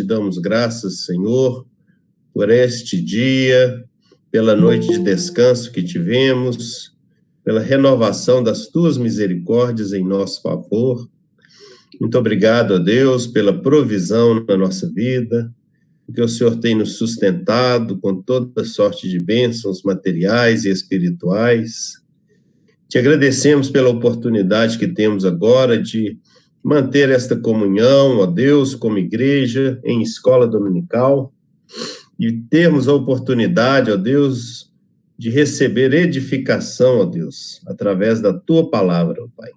damos graças, Senhor, por este dia, pela noite de descanso que tivemos, pela renovação das tuas misericórdias em nosso favor. Muito obrigado a Deus pela provisão na nossa vida, que o Senhor tem nos sustentado com toda sorte de bênçãos materiais e espirituais. Te agradecemos pela oportunidade que temos agora de manter esta comunhão, ó Deus, como igreja, em escola dominical, e termos a oportunidade, ó Deus, de receber edificação, ó Deus, através da tua palavra, ó Pai.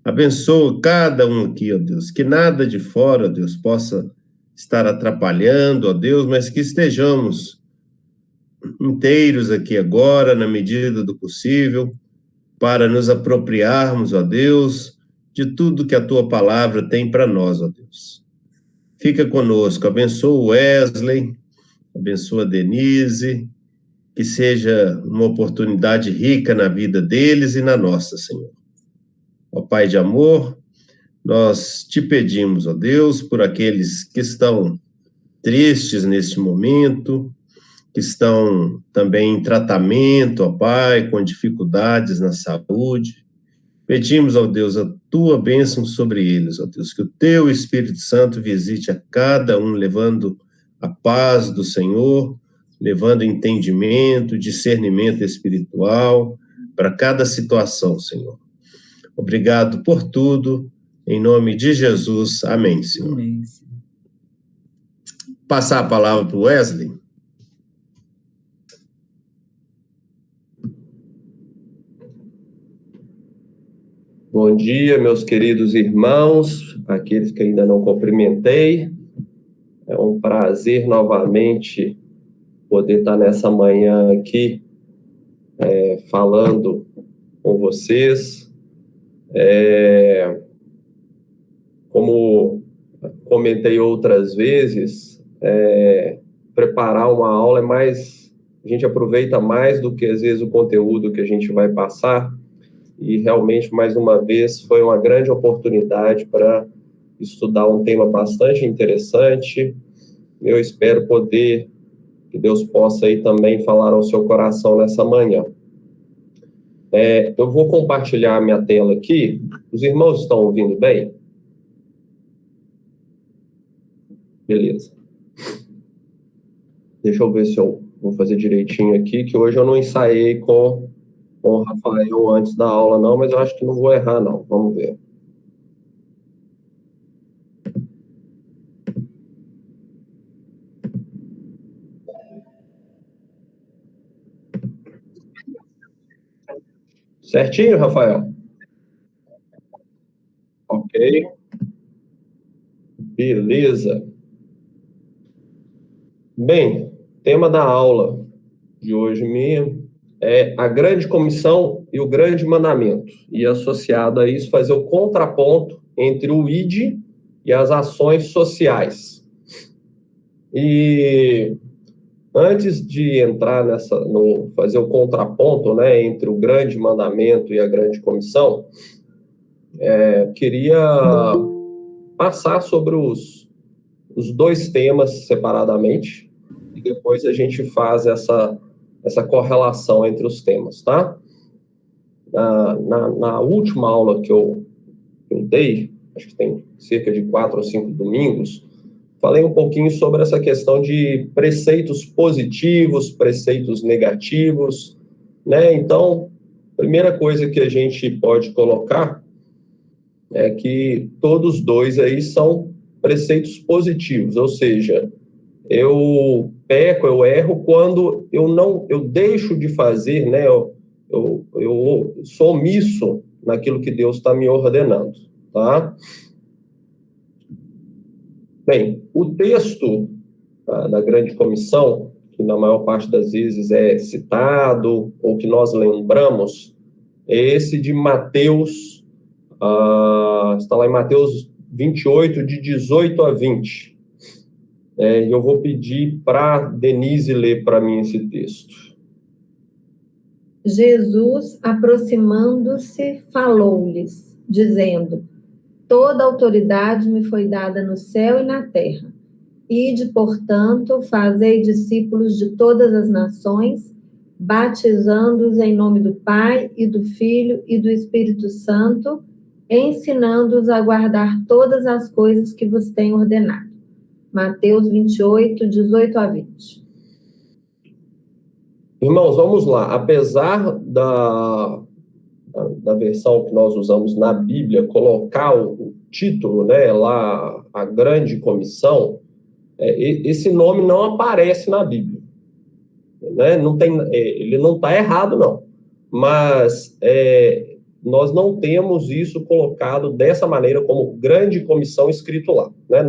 Abençoa cada um aqui, ó Deus, que nada de fora, ó Deus, possa estar atrapalhando, ó Deus, mas que estejamos inteiros aqui agora, na medida do possível, para nos apropriarmos, ó Deus, de tudo que a tua palavra tem para nós, ó Deus. Fica conosco, abençoa o Wesley, abençoa a Denise, que seja uma oportunidade rica na vida deles e na nossa, Senhor. Ó Pai de amor, nós te pedimos, ó Deus, por aqueles que estão tristes neste momento, que estão também em tratamento, ó Pai, com dificuldades na saúde. Pedimos, ó Deus, a tua bênção sobre eles, ó Deus, que o teu Espírito Santo visite a cada um, levando a paz do Senhor, levando entendimento, discernimento espiritual para cada situação, Senhor. Obrigado por tudo, em nome de Jesus. Amém, Senhor. Amém. Passar a palavra para o Wesley. Bom dia, meus queridos irmãos, aqueles que ainda não cumprimentei. É um prazer novamente poder estar nessa manhã aqui falando com vocês. Como comentei outras vezes, preparar uma aula a gente aproveita mais do que às vezes o conteúdo que a gente vai passar. E realmente, mais uma vez, foi uma grande oportunidade para estudar um tema bastante interessante. Eu espero que Deus possa aí também falar ao seu coração nessa manhã. Eu vou compartilhar a minha tela aqui. Os irmãos estão ouvindo bem? Beleza. Deixa eu ver se eu vou fazer direitinho aqui, que hoje eu não ensaiei com o Rafael antes da aula, não, mas eu acho que não vou errar, não. Vamos ver. Certinho, Rafael? Ok. Beleza. Bem, tema da aula de hoje mesmo é a grande comissão e o grande mandamento. E associado a isso, fazer o contraponto entre o ID e as ações sociais. E antes de entrar fazer o contraponto, né, entre o grande mandamento e a grande comissão, queria passar sobre os dois temas separadamente, e depois a gente faz essa correlação entre os temas, tá? Na última aula que eu dei, acho que tem cerca de 4 ou 5 domingos, falei um pouquinho sobre essa questão de preceitos positivos, preceitos negativos, né? Então, primeira coisa que a gente pode colocar é que todos dois aí são preceitos positivos, ou seja, eu peco, eu erro quando eu deixo de fazer, né? Eu sou omisso naquilo que Deus está me ordenando, tá? Bem, o texto da Grande Comissão, que na maior parte das vezes é citado, ou que nós lembramos, é esse de Mateus, está lá em Mateus 28, de 18 a 20. Eu vou pedir para Denise ler para mim esse texto. Jesus, aproximando-se, falou-lhes, dizendo: toda autoridade me foi dada no céu e na terra. Ide, portanto, fazei discípulos de todas as nações, batizando-os em nome do Pai, e do Filho, e do Espírito Santo, ensinando-os a guardar todas as coisas que vos tenho ordenado. Mateus 28, 18 a 20. Irmãos, vamos lá. Apesar da versão que nós usamos na Bíblia, colocar o título, né, lá, a Grande Comissão, esse nome não aparece na Bíblia. Né? Ele não está errado, não. Mas nós não temos isso colocado dessa maneira, como Grande Comissão escrito lá. Né?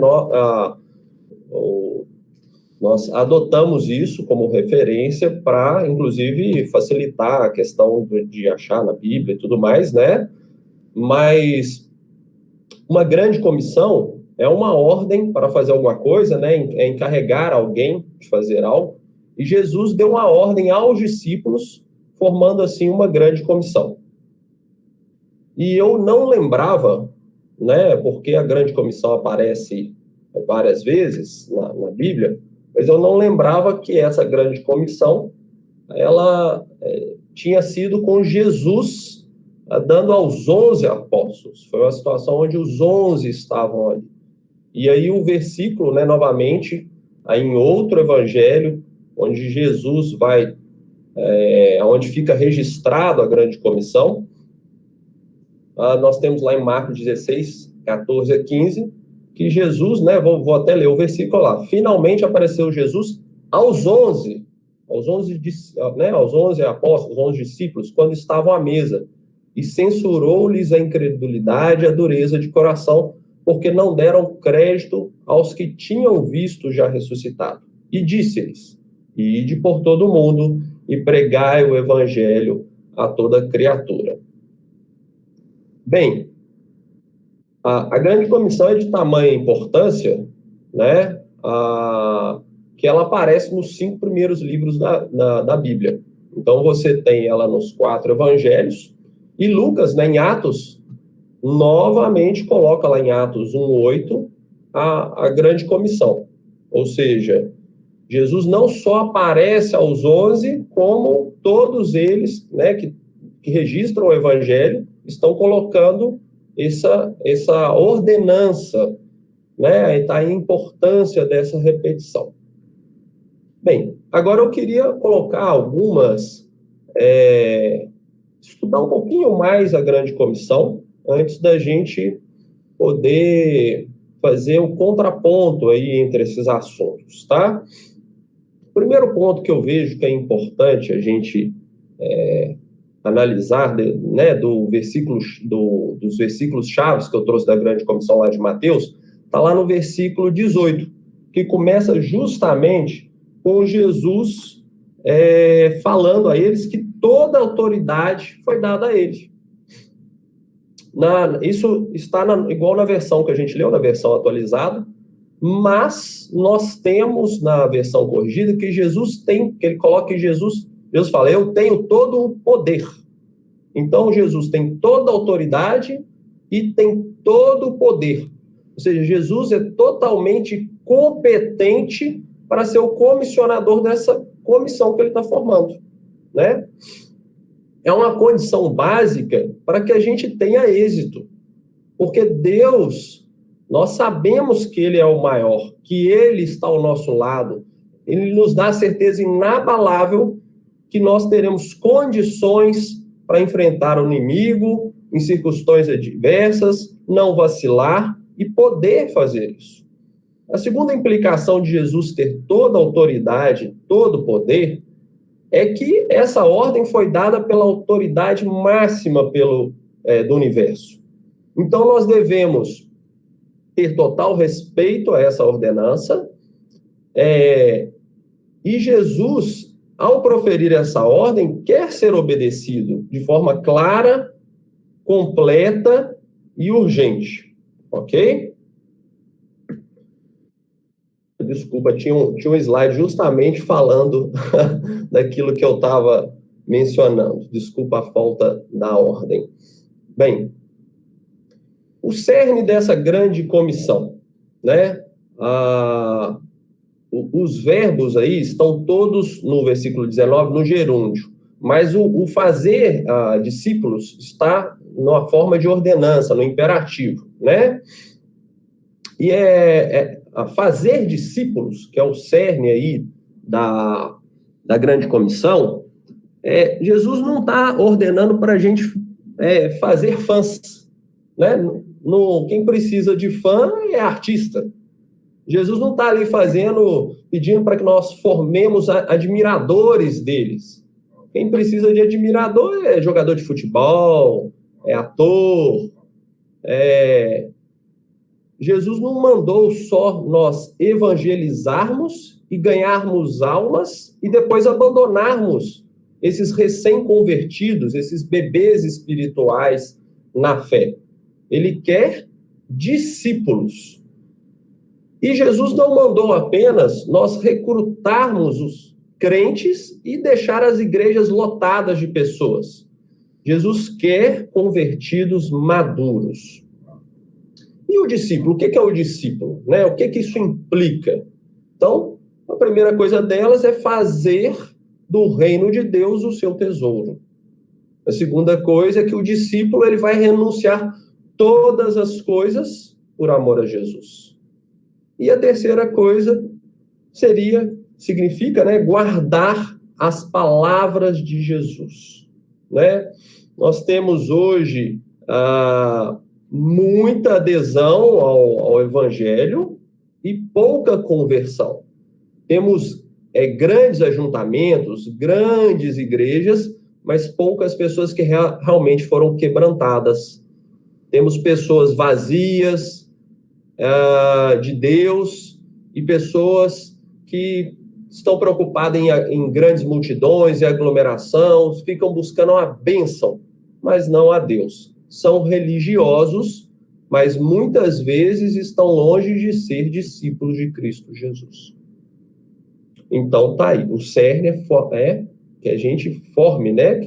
Nós adotamos isso como referência para, inclusive, facilitar a questão de achar na Bíblia e tudo mais, né? Mas uma grande comissão é uma ordem para fazer alguma coisa, né? É encarregar alguém de fazer algo. E Jesus deu uma ordem aos discípulos, formando assim uma grande comissão. E eu não lembrava, né? Porque a grande comissão aparece várias vezes na Bíblia, mas eu não lembrava que essa grande comissão, ela tinha sido com Jesus dando aos 11 apóstolos. Foi uma situação onde os 11 estavam ali. E aí o versículo, né, novamente, aí em outro evangelho, onde Jesus vai, onde fica registrado a grande comissão, nós temos lá em Marcos 16, 14 a 15, que Jesus, né, vou até ler o versículo lá, finalmente apareceu Jesus aos 11 apóstolos, 11 discípulos, quando estavam à mesa, e censurou-lhes a incredulidade e a dureza de coração, porque não deram crédito aos que tinham visto já ressuscitado. E disse-lhes: ide por todo o mundo e pregai o evangelho a toda criatura. Bem, a grande comissão é de tamanha importância, né, que ela aparece nos 5 primeiros livros da Bíblia. Então, você tem ela nos 4 evangelhos, e Lucas, né, em Atos, novamente coloca lá em Atos 1:8 a grande comissão. Ou seja, Jesus não só aparece aos 11, como todos eles, né, que registram o evangelho, estão colocando essa ordenança, né, a importância dessa repetição. Bem, agora eu queria colocar estudar um pouquinho mais a grande comissão, antes da gente poder fazer o contraponto aí entre esses assuntos, tá? O primeiro ponto que eu vejo que é importante a gente analisar, né, dos versículos chaves que eu trouxe da grande comissão lá de Mateus, está lá no versículo 18, que começa justamente com Jesus falando a eles que toda a autoridade foi dada a ele. Isso está igual na versão que a gente leu, na versão atualizada, mas nós temos na versão corrigida que ele coloca que Jesus fala: eu tenho todo o poder. Então, Jesus tem toda a autoridade e tem todo o poder. Ou seja, Jesus é totalmente competente para ser o comissionador dessa comissão que ele está formando, né? É uma condição básica para que a gente tenha êxito. Porque Deus, nós sabemos que Ele é o maior, que Ele está ao nosso lado. Ele nos dá a certeza inabalável que nós teremos condições para enfrentar o inimigo em circunstâncias adversas, não vacilar e poder fazer isso. A segunda implicação de Jesus ter toda a autoridade, todo o poder, é que essa ordem foi dada pela autoridade máxima do universo. Então, nós devemos ter total respeito a essa ordenança, e Jesus, ao proferir essa ordem, quer ser obedecido de forma clara, completa e urgente. Ok? Desculpa, tinha um slide justamente falando daquilo que eu estava mencionando. Desculpa a falta da ordem. Bem, o cerne dessa grande comissão, né? os verbos aí estão todos no versículo 19, no gerúndio, mas o fazer discípulos está numa forma de ordenança, no imperativo, né? E fazer discípulos, que é o cerne aí da grande comissão, Jesus não está ordenando para a gente fazer fãs, né? Quem precisa de fã é artista. Jesus não está ali pedindo para que nós formemos admiradores deles. Quem precisa de admirador é jogador de futebol, é ator. Jesus não mandou só nós evangelizarmos e ganharmos almas e depois abandonarmos esses recém-convertidos, esses bebês espirituais na fé. Ele quer discípulos. E Jesus não mandou apenas nós recrutarmos os crentes e deixar as igrejas lotadas de pessoas. Jesus quer convertidos maduros. E o discípulo? O que é o discípulo? Né? O que isso implica? Então, a primeira coisa delas é fazer do reino de Deus o seu tesouro. A segunda coisa é que o discípulo ele vai renunciar todas as coisas por amor a Jesus. E a terceira coisa significa, né, guardar as palavras de Jesus. Né? Nós temos hoje muita adesão ao Evangelho e pouca conversão. Temos grandes ajuntamentos, grandes igrejas, mas poucas pessoas que realmente foram quebrantadas. Temos pessoas vazias de Deus e pessoas que estão preocupadas em grandes multidões e aglomeração, ficam buscando uma bênção, mas não a Deus. São religiosos, mas muitas vezes estão longe de ser discípulos de Cristo Jesus. Então, tá aí. O cerne é que a gente forme, né?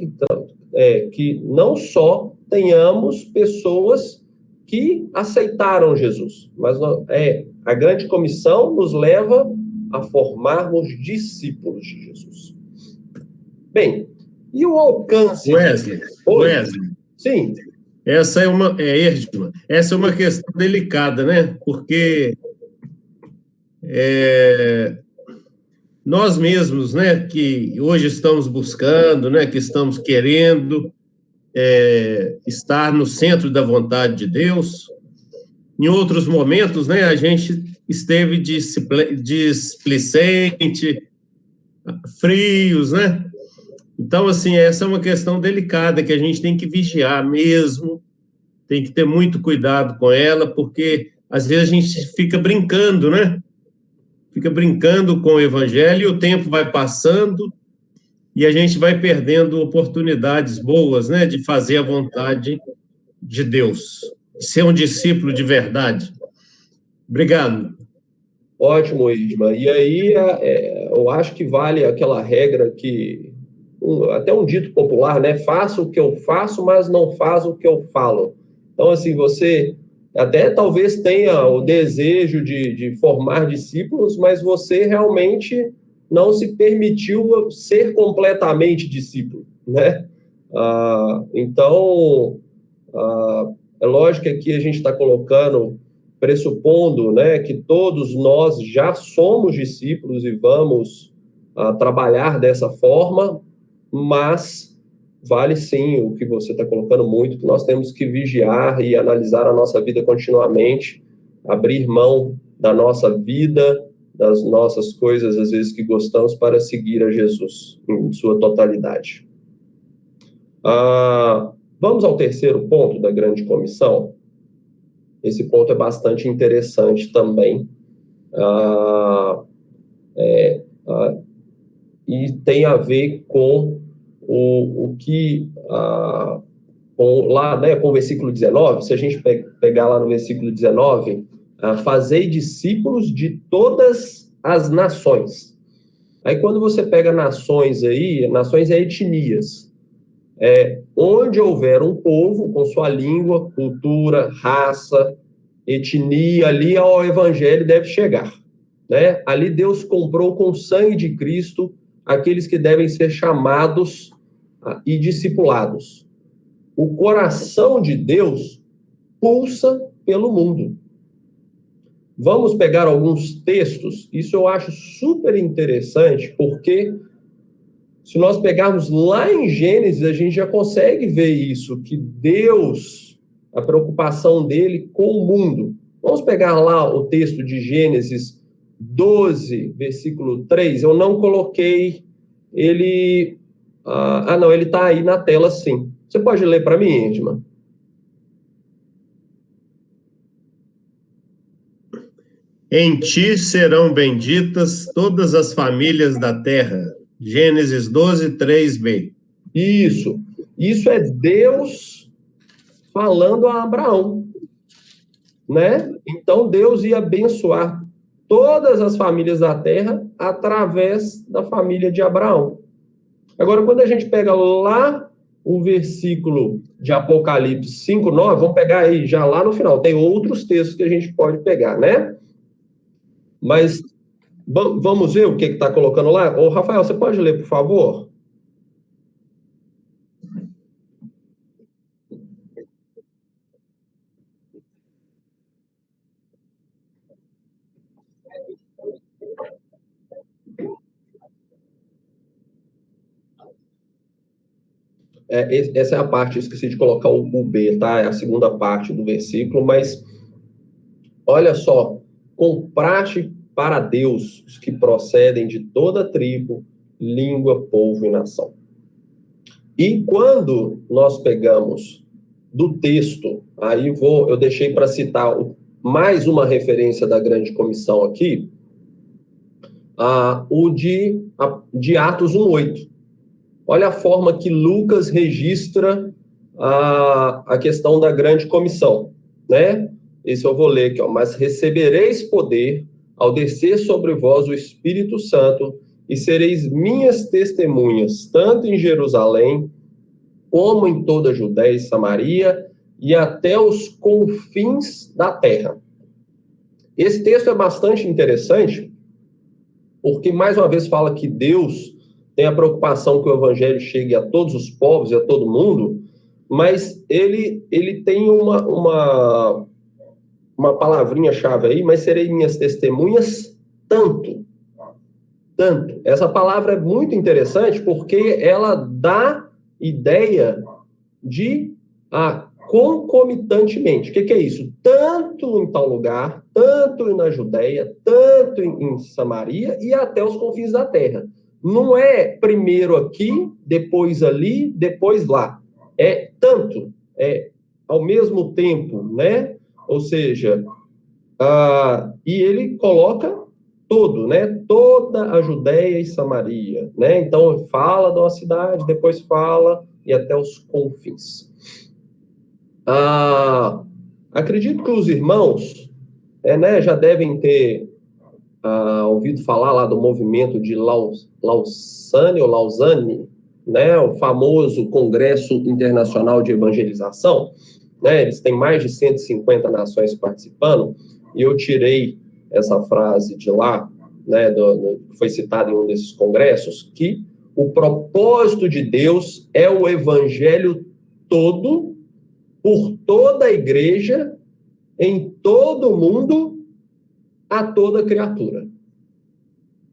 Que não só tenhamos pessoas que aceitaram Jesus, mas a grande comissão nos leva a formarmos discípulos de Jesus. Bem, e o alcance... Wesley. Sim. Essa é uma questão delicada, né? Porque nós mesmos, né, que hoje estamos buscando, né, que estamos querendo estar no centro da vontade de Deus, em outros momentos, né, a gente esteve displicente, frios, né? Então, assim, essa é uma questão delicada que a gente tem que vigiar mesmo, tem que ter muito cuidado com ela, porque às vezes a gente fica brincando, né? Fica brincando com o evangelho e o tempo vai passando e a gente vai perdendo oportunidades boas, né? De fazer a vontade de Deus, de ser um discípulo de verdade. Obrigado. Ótimo, Isma. E aí, eu acho que vale aquela regra que até um dito popular, né? Faça o que eu faço, mas não faz o que eu falo. Então, assim, você até talvez tenha o desejo de formar discípulos, mas você realmente não se permitiu ser completamente discípulo, né? Então, é lógico que aqui a gente está pressupondo, né, que todos nós já somos discípulos e vamos trabalhar dessa forma, mas vale sim o que você está colocando muito, que nós temos que vigiar e analisar a nossa vida continuamente, abrir mão da nossa vida, das nossas coisas, às vezes, que gostamos, para seguir a Jesus em sua totalidade. Vamos ao terceiro ponto da grande comissão. Esse ponto é bastante interessante também. E tem a ver com o que... com o versículo 19, se a gente pegar lá no versículo 19, fazei discípulos de todas as nações. Aí quando você pega nações aí, nações é etnias. Onde houver um povo com sua língua, cultura, raça, etnia, ali ao evangelho deve chegar. né? Ali Deus comprou com o sangue de Cristo aqueles que devem ser chamados e discipulados. O coração de Deus pulsa pelo mundo. Vamos pegar alguns textos, isso eu acho super interessante, porque se nós pegarmos lá em Gênesis, a gente já consegue ver isso, que Deus, a preocupação dele com o mundo. Vamos pegar lá o texto de Gênesis 12, versículo 3. Eu não coloquei ele... não, ele está aí na tela, sim. Você pode ler para mim, Edma? Em ti serão benditas todas as famílias da terra. Gênesis 12, 3b. Isso é Deus falando a Abraão, né? Então Deus ia abençoar todas as famílias da terra através da família de Abraão. Agora, quando a gente pega lá o versículo de Apocalipse 5:9, vamos pegar aí já lá no final, tem outros textos que a gente pode pegar, né? Mas vamos ver o que está colocando lá? Ô, Rafael, você pode ler, por favor? Essa é a parte, eu esqueci de colocar o B, tá? É a segunda parte do versículo, mas olha só, compraste para Deus os que procedem de toda tribo, língua, povo e nação. E quando nós pegamos do texto, aí eu deixei para citar mais uma referência da grande comissão aqui, o de Atos 1:8. Olha a forma que Lucas registra a questão da grande comissão, né? Esse eu vou ler aqui, ó. Mas recebereis poder ao descer sobre vós o Espírito Santo e sereis minhas testemunhas, tanto em Jerusalém, como em toda a Judéia e Samaria, e até os confins da terra. Esse texto é bastante interessante, porque mais uma vez fala que Deus tem a preocupação que o evangelho chegue a todos os povos e a todo mundo, mas ele tem uma palavrinha-chave aí, mas serei minhas testemunhas tanto. Essa palavra é muito interessante porque ela dá ideia de concomitantemente. O que é isso? Tanto em tal lugar, tanto na Judéia, tanto em Samaria e até os confins da terra. Não é primeiro aqui, depois ali, depois lá. É tanto, ao mesmo tempo, né? Ou seja, e ele coloca todo, né? Toda a Judéia e Samaria, né? Então fala de uma cidade, depois fala e até os confins. Acredito que os irmãos né, já devem ter ouvido falar lá do movimento de Lausanne, né, o famoso Congresso Internacional de Evangelização, né, eles têm mais de 150 nações participando, e eu tirei essa frase de lá, né, que foi citada em um desses congressos, que o propósito de Deus é o evangelho todo, por toda a igreja, em todo o mundo, a toda criatura.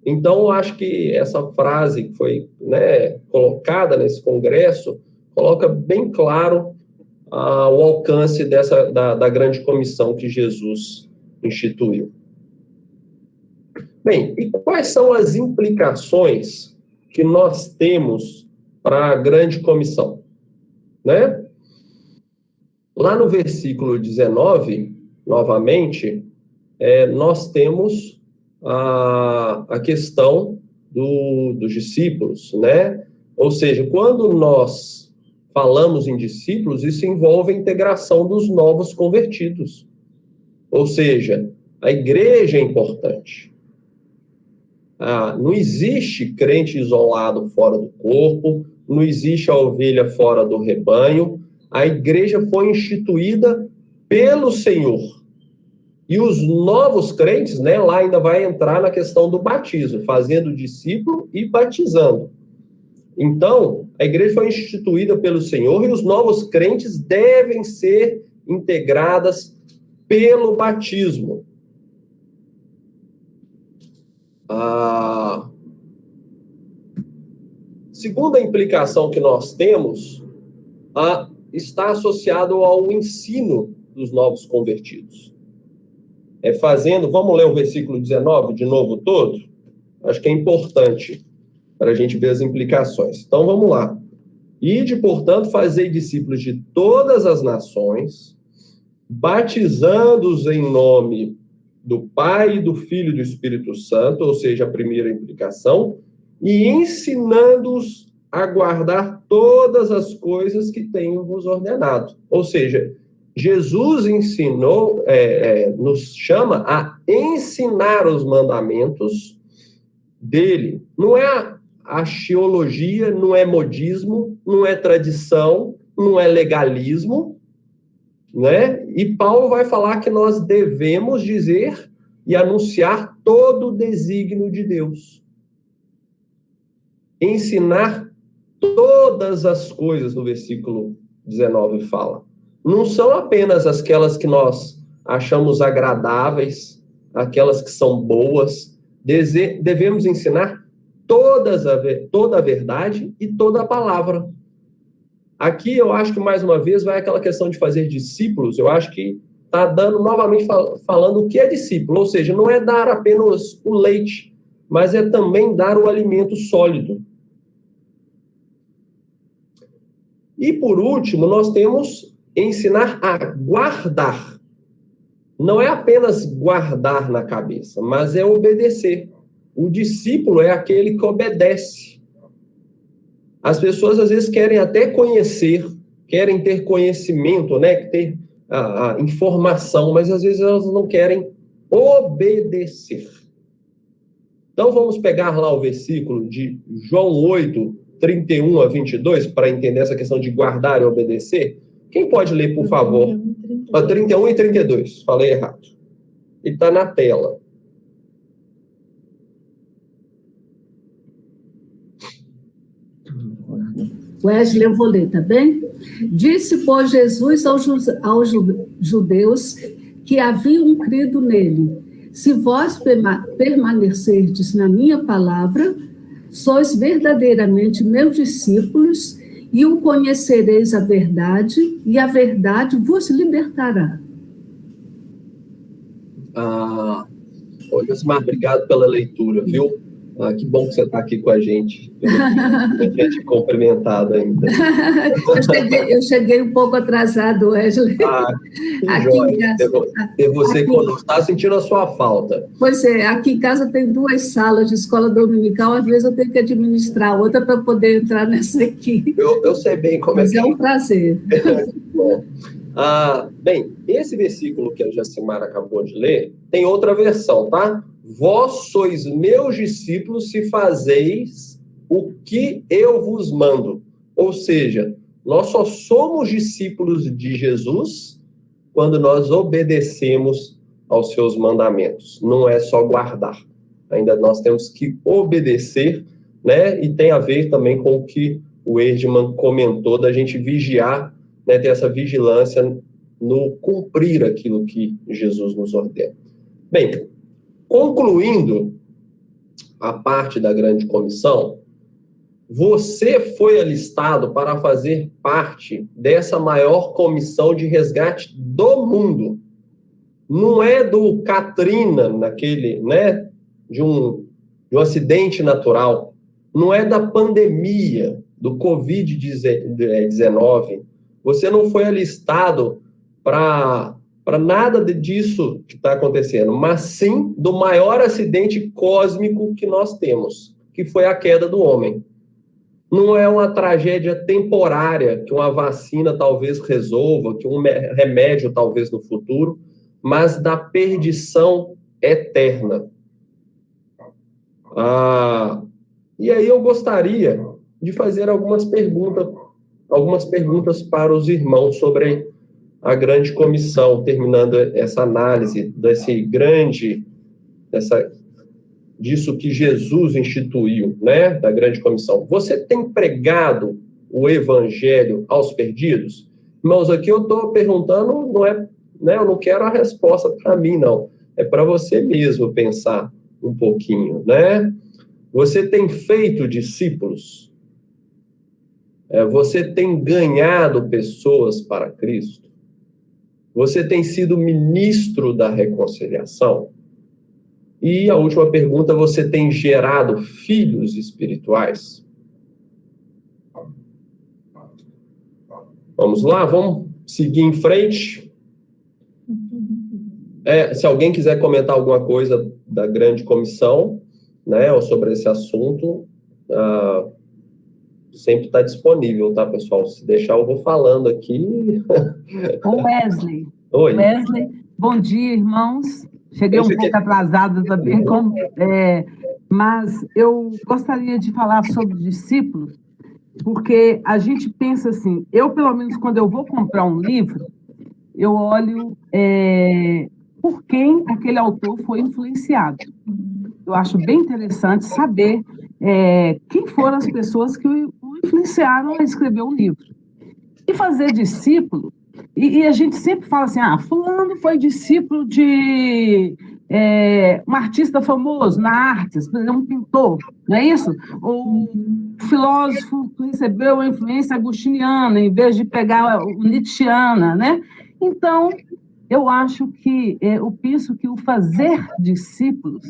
Então, eu acho que essa frase que foi, né, colocada nesse congresso coloca bem claro o alcance da grande comissão que Jesus instituiu. Bem, e quais são as implicações que nós temos para a grande comissão? Né? Lá no versículo 19, novamente, nós temos a questão dos discípulos, né? Ou seja, quando nós falamos em discípulos, isso envolve a integração dos novos convertidos. Ou seja, a igreja é importante. Não existe crente isolado fora do corpo, não existe a ovelha fora do rebanho. A igreja foi instituída pelo Senhor. E os novos crentes, né, lá ainda vai entrar na questão do batismo, fazendo discípulo e batizando. Então, a igreja foi instituída pelo Senhor e os novos crentes devem ser integradas pelo batismo. A segunda implicação que nós temos está associado ao ensino dos novos convertidos. Vamos ler o versículo 19 de novo todo? Acho que é importante para a gente ver as implicações. Então, vamos lá. Ide, portanto, fazei discípulos de todas as nações, batizando-os em nome do Pai, do Filho e do Espírito Santo, ou seja, a primeira implicação, e ensinando-os a guardar todas as coisas que tenho vos ordenado. Ou seja, Jesus ensinou, nos chama a ensinar os mandamentos dele. Não é axiologia, não é modismo, não é tradição, não é legalismo, né? E Paulo vai falar que nós devemos dizer e anunciar todo o desígnio de Deus. Ensinar todas as coisas, no versículo 19 fala. Não são apenas aquelas que nós achamos agradáveis, aquelas que são boas. Devemos ensinar toda a verdade e toda a palavra. Aqui eu acho que, mais uma vez, vai aquela questão de fazer discípulos. Eu acho que está dando, novamente, falando o que é discípulo. Ou seja, não é dar apenas o leite, mas é também dar o alimento sólido. E, por último, nós temos ensinar a guardar. Não é apenas guardar na cabeça, mas é obedecer. O discípulo é aquele que obedece. As pessoas, às vezes, querem até conhecer, querem ter conhecimento, né? Ter a informação, mas, às vezes, elas não querem obedecer. Então, vamos pegar lá o versículo de João 8, 31 a 22, para entender essa questão de guardar e obedecer. Quem pode ler, por favor? 31 e 32. Falei errado. Ele está na tela. Wesley, eu vou ler, tá bem? Disse, pois, Jesus aos judeus que haviam crido nele: se vós permanecerdes na minha palavra, sois verdadeiramente meus discípulos, e o conhecereis a verdade, e a verdade vos libertará. Ô, Josimar, obrigado pela leitura, viu? Que bom que você está aqui com a gente. Eu não tinha te cumprimentado ainda. Eu cheguei um pouco atrasado, Wesley. Que joia. Ter você conosco. Está sentindo a sua falta. Pois é, aqui em casa tem 2 salas de escola dominical, às vezes eu tenho que administrar outra para poder entrar nessa aqui. Eu sei bem como Mas é que é. É um prazer. Bom. Bem, esse versículo que a Jacimara acabou de ler, tem outra versão, tá? Vós sois meus discípulos se fazeis o que eu vos mando. Ou seja, nós só somos discípulos de Jesus quando nós obedecemos aos seus mandamentos. Não é só guardar. Ainda nós temos que obedecer, né? E tem a ver também com o que o Erdman comentou, da gente vigiar, né? Ter essa vigilância no cumprir aquilo que Jesus nos ordena. Bem, concluindo a parte da grande comissão, você foi alistado para fazer parte dessa maior comissão de resgate do mundo. Não é do Katrina, naquele, né, de um acidente natural. Não é da pandemia, do Covid-19. Você não foi alistado para nada disso que está acontecendo, mas sim do maior acidente cósmico que nós temos, que foi a queda do homem. Não é uma tragédia temporária, que uma vacina talvez resolva, que um remédio talvez no futuro, mas da perdição eterna. E aí eu gostaria de fazer algumas perguntas para os irmãos sobre a grande comissão, terminando essa análise disso que Jesus instituiu, né, da grande comissão. Você tem pregado o evangelho aos perdidos? Irmãos, aqui eu estou perguntando, não é, né, eu não quero a resposta para mim, não. É para você mesmo pensar um pouquinho, né? Você tem feito discípulos? Você tem ganhado pessoas para Cristo? Você tem sido ministro da reconciliação? E a última pergunta, você tem gerado filhos espirituais? Vamos lá, vamos seguir em frente. Se alguém quiser comentar alguma coisa da grande comissão, né, ou sobre esse assunto, sempre está disponível, tá, pessoal? Se deixar, eu vou falando aqui. O Wesley. Oi. Wesley, bom dia, irmãos. Cheguei um pouco atrasada também, mas eu gostaria de falar sobre discípulos, porque a gente pensa assim, eu, pelo menos, quando eu vou comprar um livro, eu olho por quem aquele autor foi influenciado. Eu acho bem interessante saber quem foram as pessoas que o influenciaram a escrever um livro. E fazer discípulo, e a gente sempre fala assim, fulano foi discípulo de um artista famoso na artes, por exemplo, um pintor, não é isso? Ou um filósofo que recebeu a influência agustiniana, em vez de pegar o nietzscheana, né? Então, eu penso que o fazer discípulos,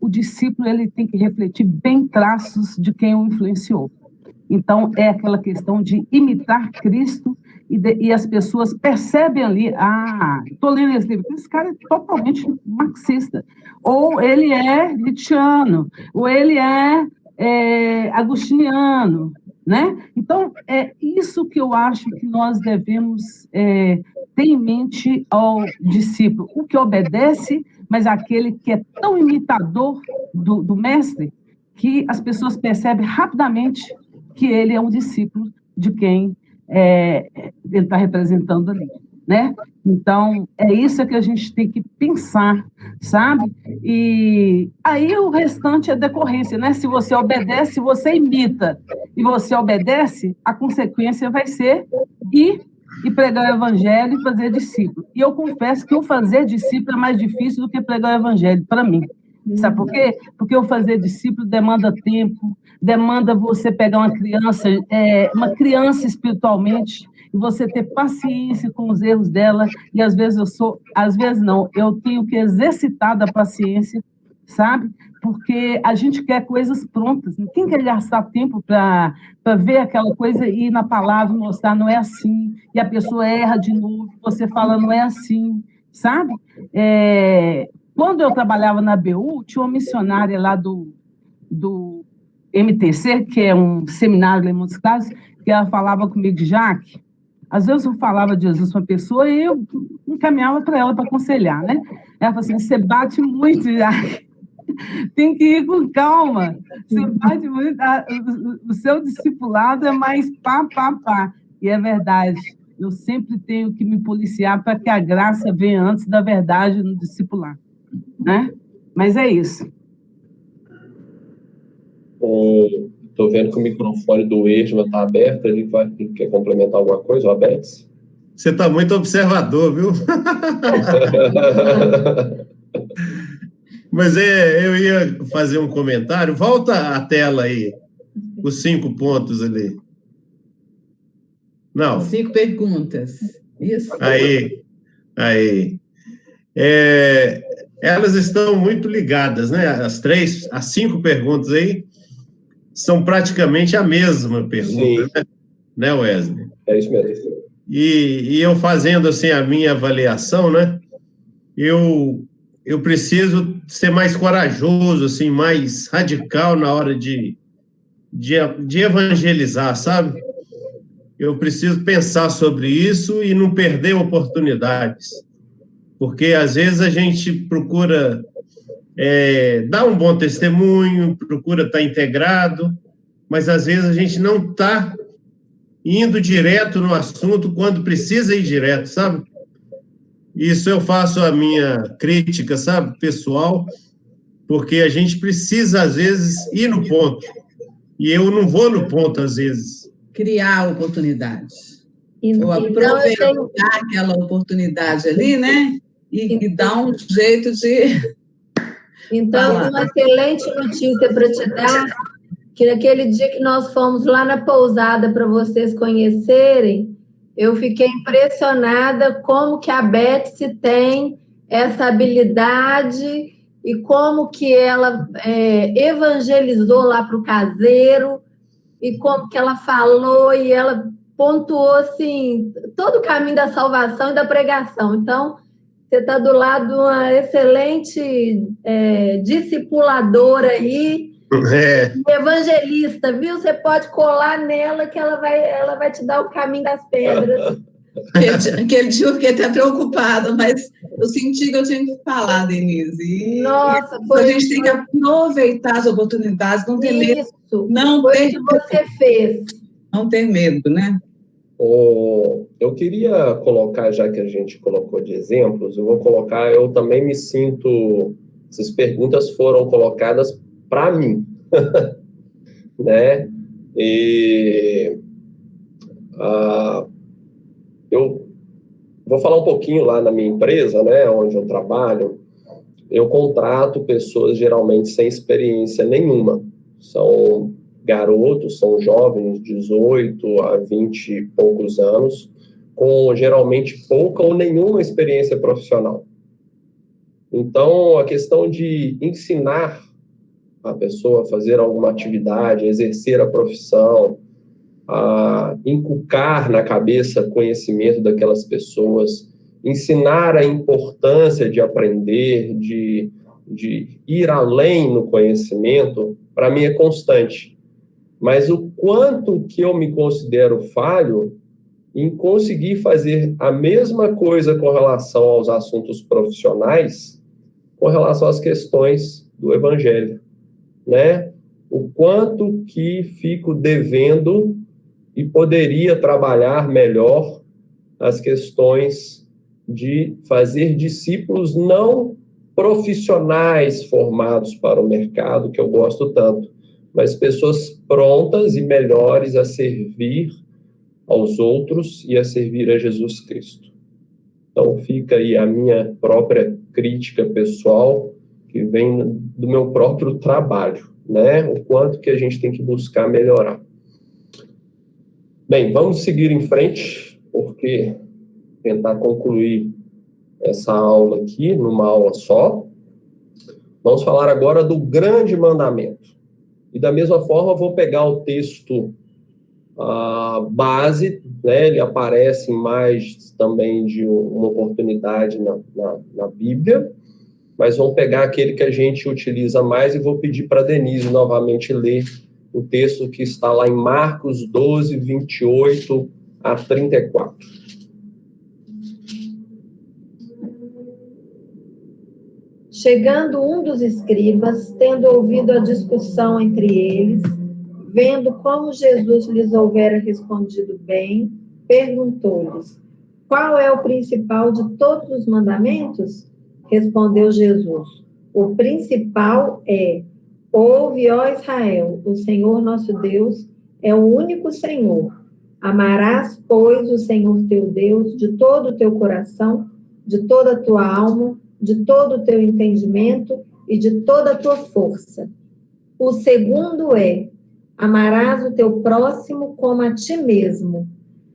o discípulo ele tem que refletir bem traços de quem o influenciou. Então, é aquela questão de imitar Cristo e as pessoas percebem ali, estou lendo esse livro, esse cara é totalmente marxista, ou ele é nietzscheano, ou ele é agustiniano, né? Então, é isso que eu acho que nós devemos ter em mente ao discípulo, o que obedece, mas aquele que é tão imitador do mestre, que as pessoas percebem rapidamente que ele é um discípulo de quem ele está representando ali, né? Então, é isso que a gente tem que pensar, sabe? E aí o restante é decorrência, né? Se você obedece, se você imita e você obedece, a consequência vai ser ir e pregar o evangelho e fazer discípulo. E eu confesso que o fazer discípulo é mais difícil do que pregar o evangelho, para mim. Sabe por quê? Porque o fazer discípulo demanda tempo, demanda você pegar uma criança espiritualmente, e você ter paciência com os erros dela, e às vezes eu tenho que exercitar da paciência, sabe? Porque a gente quer coisas prontas, ninguém quer gastar tempo para ver aquela coisa e ir na palavra mostrar, não é assim, e a pessoa erra de novo, você fala, não é assim, sabe? Quando eu trabalhava na BU, tinha uma missionária lá do MTC, que é um seminário lá em Montes Claros, que ela falava comigo, Jaque, às vezes eu falava de Jesus para uma pessoa e eu encaminhava para ela para aconselhar, né? Ela falou assim, você bate muito, Jaque, tem que ir com calma, você bate muito, o seu discipulado é mais pá. E é verdade, eu sempre tenho que me policiar para que a graça venha antes da verdade no discipular, né? Mas é isso. Estou vendo que o microfone do Esma está aberto, ele quer complementar alguma coisa, o Abetes? Você está muito observador, viu? Mas eu ia fazer um comentário. Volta a tela aí, os 5 pontos ali. Não. 5 perguntas. Isso. Aí. Elas estão muito ligadas, né? As 5 perguntas aí são praticamente a mesma pergunta, né, Wesley? É isso mesmo. E eu fazendo assim a minha avaliação, né? Eu preciso ser mais corajoso, assim, mais radical na hora de evangelizar, sabe? Eu preciso pensar sobre isso e não perder oportunidades. Porque, às vezes, a gente procura dar um bom testemunho, procura estar integrado, mas, às vezes, a gente não está indo direto no assunto quando precisa ir direto, sabe? Isso eu faço a minha crítica, sabe, pessoal, porque a gente precisa, às vezes, ir no ponto. E eu não vou no ponto, às vezes. Criar oportunidades. Ou Então, aproveitar aquela oportunidade ali, né? E dar um jeito de... Então, uma excelente notícia para te dar, que naquele dia que nós fomos lá na pousada para vocês conhecerem, eu fiquei impressionada como que a Betsy tem essa habilidade e como que ela evangelizou lá para o caseiro e como que ela falou e ela pontuou, assim, todo o caminho da salvação e da pregação. Então, você está do lado de uma excelente discipuladora aí, evangelista, viu? Você pode colar nela que ela vai te dar o caminho das pedras. Aquele dia eu fiquei até preocupada, mas eu senti que eu tinha que falar, Denise. Nossa, a gente tem que aproveitar as oportunidades, não ter medo. Não foi ter o que você fez. Não ter medo, né? Eu queria colocar, já que a gente colocou de exemplos, eu também me sinto, essas perguntas foram colocadas para mim, né? E eu vou falar um pouquinho lá na minha empresa, né, onde eu trabalho. Eu contrato pessoas geralmente sem experiência nenhuma. São garotos, são jovens, 18 a 20 e poucos anos, com geralmente pouca ou nenhuma experiência profissional. Então, a questão de ensinar a pessoa a fazer alguma atividade, exercer a profissão, a inculcar na cabeça conhecimento daquelas pessoas, ensinar a importância de aprender, de ir além no conhecimento, para mim é constante. Mas o quanto que eu me considero falho em conseguir fazer a mesma coisa com relação aos assuntos profissionais, com relação às questões do Evangelho, né? O quanto que fico devendo e poderia trabalhar melhor as questões de fazer discípulos não profissionais formados para o mercado, que eu gosto tanto, mas pessoas prontas e melhores a servir aos outros e a servir a Jesus Cristo. Então, fica aí a minha própria crítica pessoal, que vem do meu próprio trabalho, né? O quanto que a gente tem que buscar melhorar. Bem, vamos seguir em frente, porque tentar concluir essa aula aqui numa aula só. Vamos falar agora do grande mandamento. E da mesma forma, vou pegar o texto base, né? Ele aparece mais também de uma oportunidade na Bíblia, mas vamos pegar aquele que a gente utiliza mais e vou pedir para a Denise novamente ler o texto que está lá em Marcos 12, 28 a 34. Chegando um dos escribas, tendo ouvido a discussão entre eles, vendo como Jesus lhes houvera respondido bem, perguntou-lhes: qual é o principal de todos os mandamentos? Respondeu Jesus: o principal é: ouve, ó Israel, o Senhor nosso Deus é o único Senhor. Amarás, pois, o Senhor teu Deus de todo o teu coração, de toda a tua alma, de todo o teu entendimento e de toda a tua força. O segundo é: amarás o teu próximo como a ti mesmo.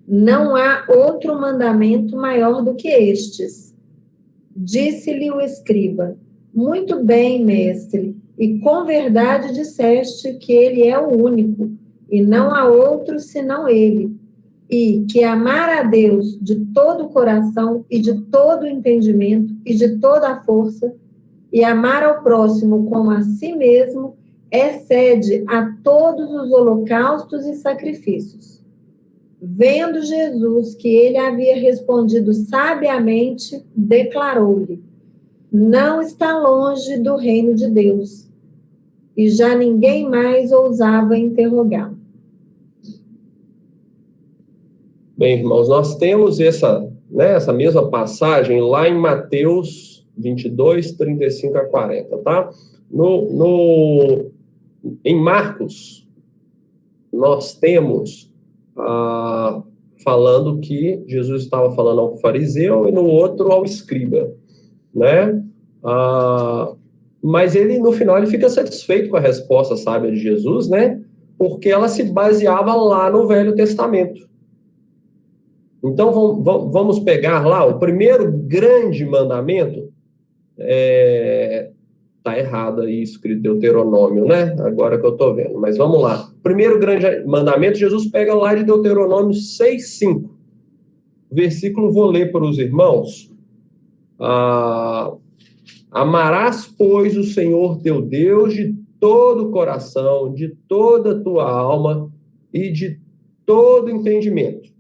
Não há outro mandamento maior do que estes. Disse-lhe o escriba: muito bem, mestre, e com verdade disseste que ele é o único, e não há outro senão ele, e que amar a Deus de todo o coração e de todo o entendimento e de toda a força, e amar ao próximo como a si mesmo, excede a todos os holocaustos e sacrifícios. Vendo Jesus que ele havia respondido sabiamente, declarou-lhe: não está longe do reino de Deus. E já ninguém mais ousava interrogá-lo. Bem, irmãos, nós temos essa mesma passagem lá em Mateus 22, 35 a 40, tá? Em Marcos, nós temos falando que Jesus estava falando ao fariseu e no outro ao escriba, né? Mas ele, no final, ele fica satisfeito com a resposta sábia de Jesus, né? Porque ela se baseava lá no Velho Testamento. Então, vamos pegar lá o primeiro grande mandamento. Está errado aí, escrito Deuteronômio, né? Agora que eu estou vendo. Mas vamos lá. O primeiro grande mandamento, Jesus pega lá de Deuteronômio 6:5. Versículo, vou ler para os irmãos. Amarás, pois, o Senhor teu Deus de todo o coração, de toda a tua alma e de todo entendimento.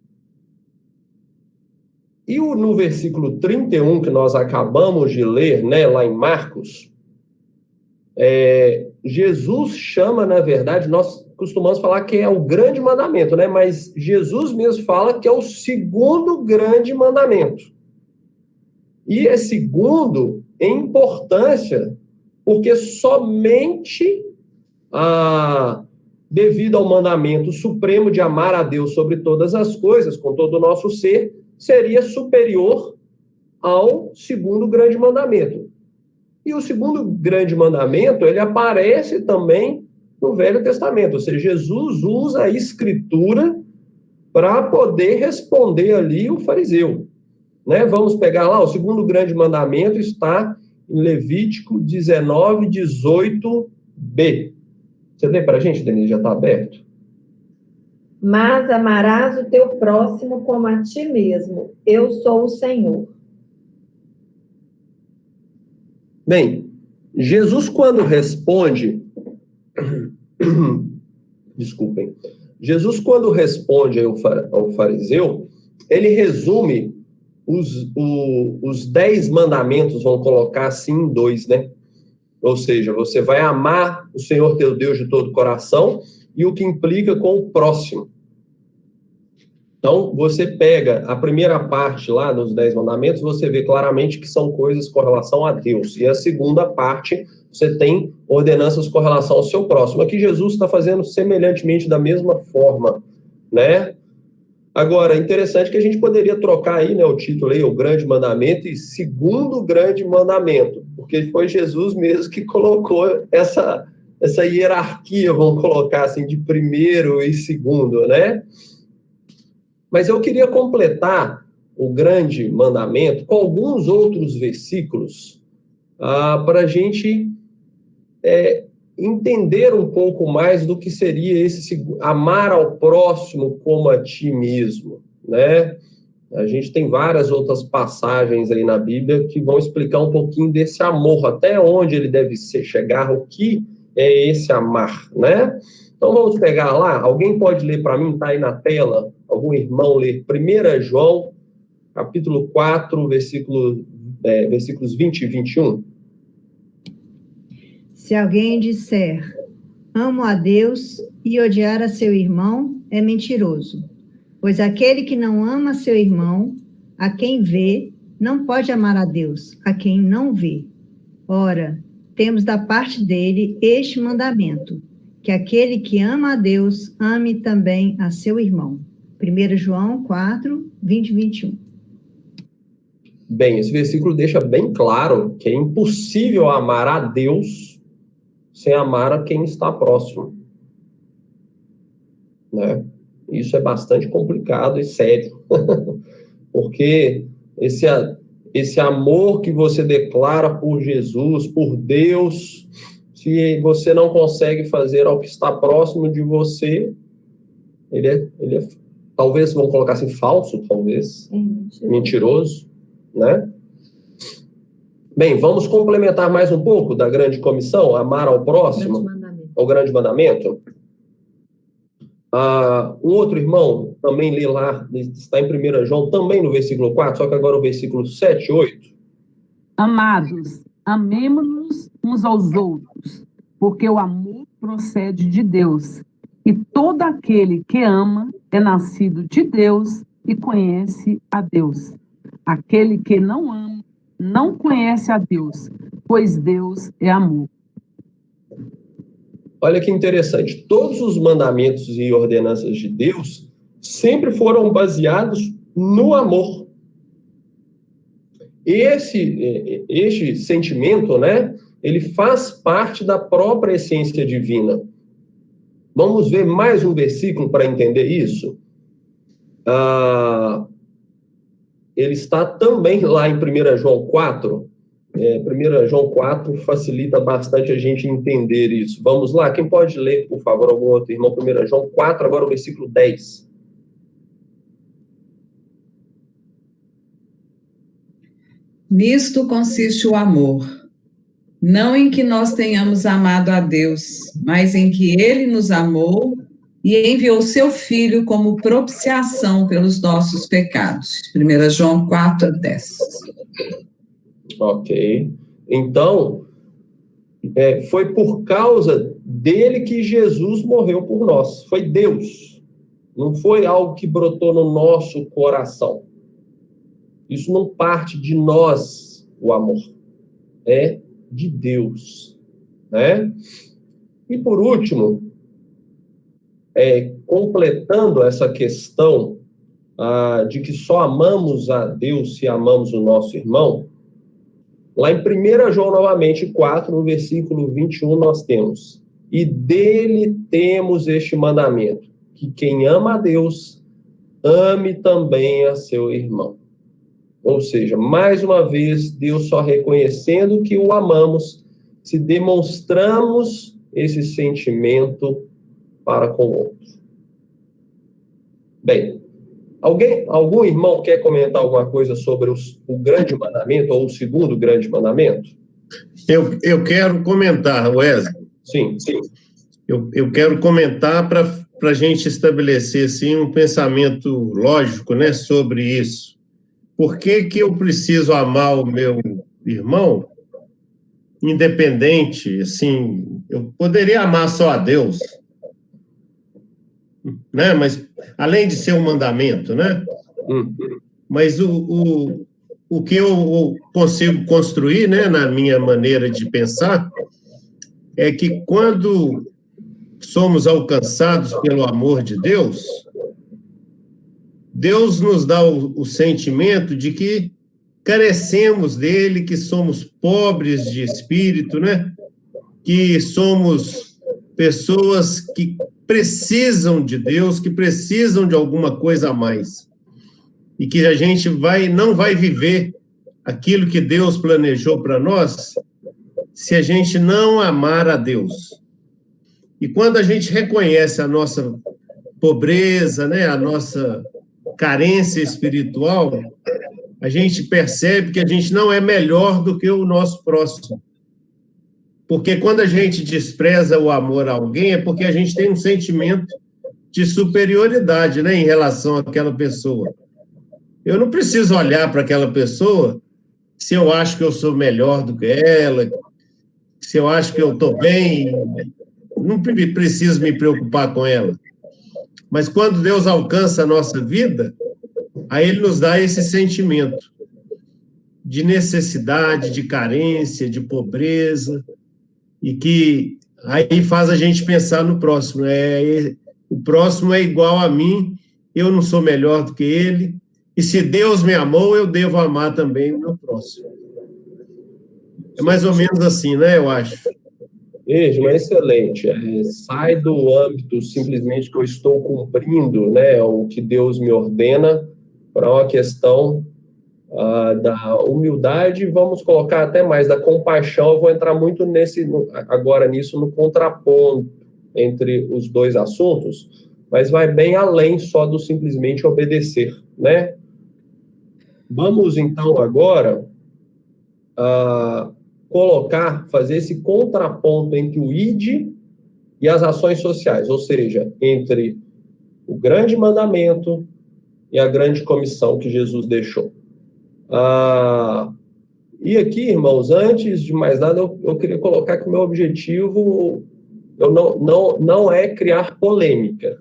E no versículo 31, que nós acabamos de ler, né, lá em Marcos, Jesus chama, na verdade, nós costumamos falar que é o grande mandamento, né? Mas Jesus mesmo fala que é o segundo grande mandamento. E é segundo em importância, porque somente devido ao mandamento supremo de amar a Deus sobre todas as coisas, com todo o nosso ser, seria superior ao segundo grande mandamento. E o segundo grande mandamento, ele aparece também no Velho Testamento, ou seja, Jesus usa a Escritura para poder responder ali o fariseu, né? Vamos pegar lá, o segundo grande mandamento está em Levítico 19, 18b. Você lê para a gente, Denise, já está aberto? Mas amarás o teu próximo como a ti mesmo. Eu sou o Senhor. Bem, Jesus quando responde... Desculpem. Jesus quando responde ao fariseu, ele resume os 10 mandamentos, vamos colocar assim em 2, né? Ou seja, você vai amar o Senhor teu Deus de todo o coração e o que implica com o próximo. Então, você pega a primeira parte lá dos 10 mandamentos, você vê claramente que são coisas com relação a Deus. E a segunda parte, você tem ordenanças com relação ao seu próximo. Aqui Jesus está fazendo semelhantemente da mesma forma, né? Agora, interessante que a gente poderia trocar aí, né, o título aí, o grande mandamento e segundo grande mandamento, porque foi Jesus mesmo que colocou essa hierarquia, vamos colocar assim, de primeiro e segundo, né? Mas eu queria completar o grande mandamento com alguns outros versículos para a gente entender um pouco mais do que seria esse amar ao próximo como a ti mesmo, né? A gente tem várias outras passagens aí na Bíblia que vão explicar um pouquinho desse amor, até onde ele deve chegar, o que é esse amar, né? Então vamos pegar lá, alguém pode ler para mim, está aí na tela, algum irmão ler 1 João, capítulo 4, versículos 20 e 21. Se alguém disser, amo a Deus e odiar a seu irmão, é mentiroso. Pois aquele que não ama seu irmão, a quem vê, não pode amar a Deus, a quem não vê. Ora, temos da parte dele este mandamento, que aquele que ama a Deus, ame também a seu irmão. 1 João 4, 20 e 21. Bem, esse versículo deixa bem claro que é impossível amar a Deus sem amar a quem está próximo, né? Isso é bastante complicado e sério, porque esse amor que você declara por Jesus, por Deus, se você não consegue fazer ao que está próximo de você, ele é talvez, vamos colocar assim, falso, talvez, mentiroso, né? Bem, vamos complementar mais um pouco da grande comissão, amar ao próximo, o grande mandamento. Um outro irmão também lê lá, está em 1 João, também no versículo 4, só que agora o versículo 7 e 8. Amados, amemo-nos uns aos outros, porque o amor procede de Deus, e todo aquele que ama é nascido de Deus e conhece a Deus. Aquele que não ama não conhece a Deus, pois Deus é amor. Olha que interessante. Todos os mandamentos e ordenanças de Deus sempre foram baseados no amor. Este sentimento, né, ele faz parte da própria essência divina. Vamos ver mais um versículo para entender isso? Ele está também lá em 1 João 4. 1 João 4 facilita bastante a gente entender isso. Vamos lá, quem pode ler, por favor, algum outro irmão? 1 João 4, agora o versículo 10. Nisto consiste o amor, não em que nós tenhamos amado a Deus, mas em que Ele nos amou e enviou seu Filho como propiciação pelos nossos pecados. 1 João 4, 10. Ok. Então, foi por causa dele que Jesus morreu por nós. Foi Deus. Não foi algo que brotou no nosso coração. Isso não parte de nós, o amor. É de Deus, né? E por último, completando essa questão de que só amamos a Deus se amamos o nosso irmão, lá em 1 João, novamente, 4, no versículo 21, nós temos: e dele temos este mandamento, que quem ama a Deus, ame também a seu irmão. Ou seja, mais uma vez, Deus só reconhecendo que o amamos, se demonstramos esse sentimento para com o outro. Bem, algum irmão quer comentar alguma coisa sobre o grande mandamento, ou o segundo grande mandamento? Eu quero comentar, Wesley. Sim. Eu quero comentar para a gente estabelecer assim, um pensamento lógico, né, sobre isso. Por que eu preciso amar o meu irmão, independente, assim, eu poderia amar só a Deus, né? Mas, além de ser um mandamento, né? Mas o que eu consigo construir, né, na minha maneira de pensar, é que quando somos alcançados pelo amor de Deus, Deus nos dá o sentimento de que carecemos dele, que somos pobres de espírito, né? Que somos pessoas que precisam de Deus, que precisam de alguma coisa a mais. E que a gente não vai viver aquilo que Deus planejou para nós se a gente não amar a Deus. E quando a gente reconhece a nossa pobreza, né? A nossa carência espiritual, a gente percebe que a gente não é melhor do que o nosso próximo. Porque quando a gente despreza o amor a alguém, é porque a gente tem um sentimento de superioridade, né, em relação àquela pessoa. Eu não preciso olhar para aquela pessoa se eu acho que eu sou melhor do que ela, se eu acho que eu estou bem, não preciso me preocupar com ela. Mas quando Deus alcança a nossa vida, aí Ele nos dá esse sentimento de necessidade, de carência, de pobreza, e que aí faz a gente pensar no próximo. O próximo é igual a mim, eu não sou melhor do que ele, e se Deus me amou, eu devo amar também o meu próximo. É mais ou menos assim, né, eu acho. Veja, é excelente. Sai do âmbito simplesmente que eu estou cumprindo, né, o que Deus me ordena, para uma questão da humildade, vamos colocar até mais da compaixão. Eu vou entrar muito agora nisso, no contraponto entre os dois assuntos, mas vai bem além só do simplesmente obedecer, né? Vamos então agora fazer esse contraponto entre o ID e as ações sociais, ou seja, entre o grande mandamento e a grande comissão que Jesus deixou. E aqui, irmãos, antes de mais nada, eu queria colocar que o meu objetivo não é criar polêmica.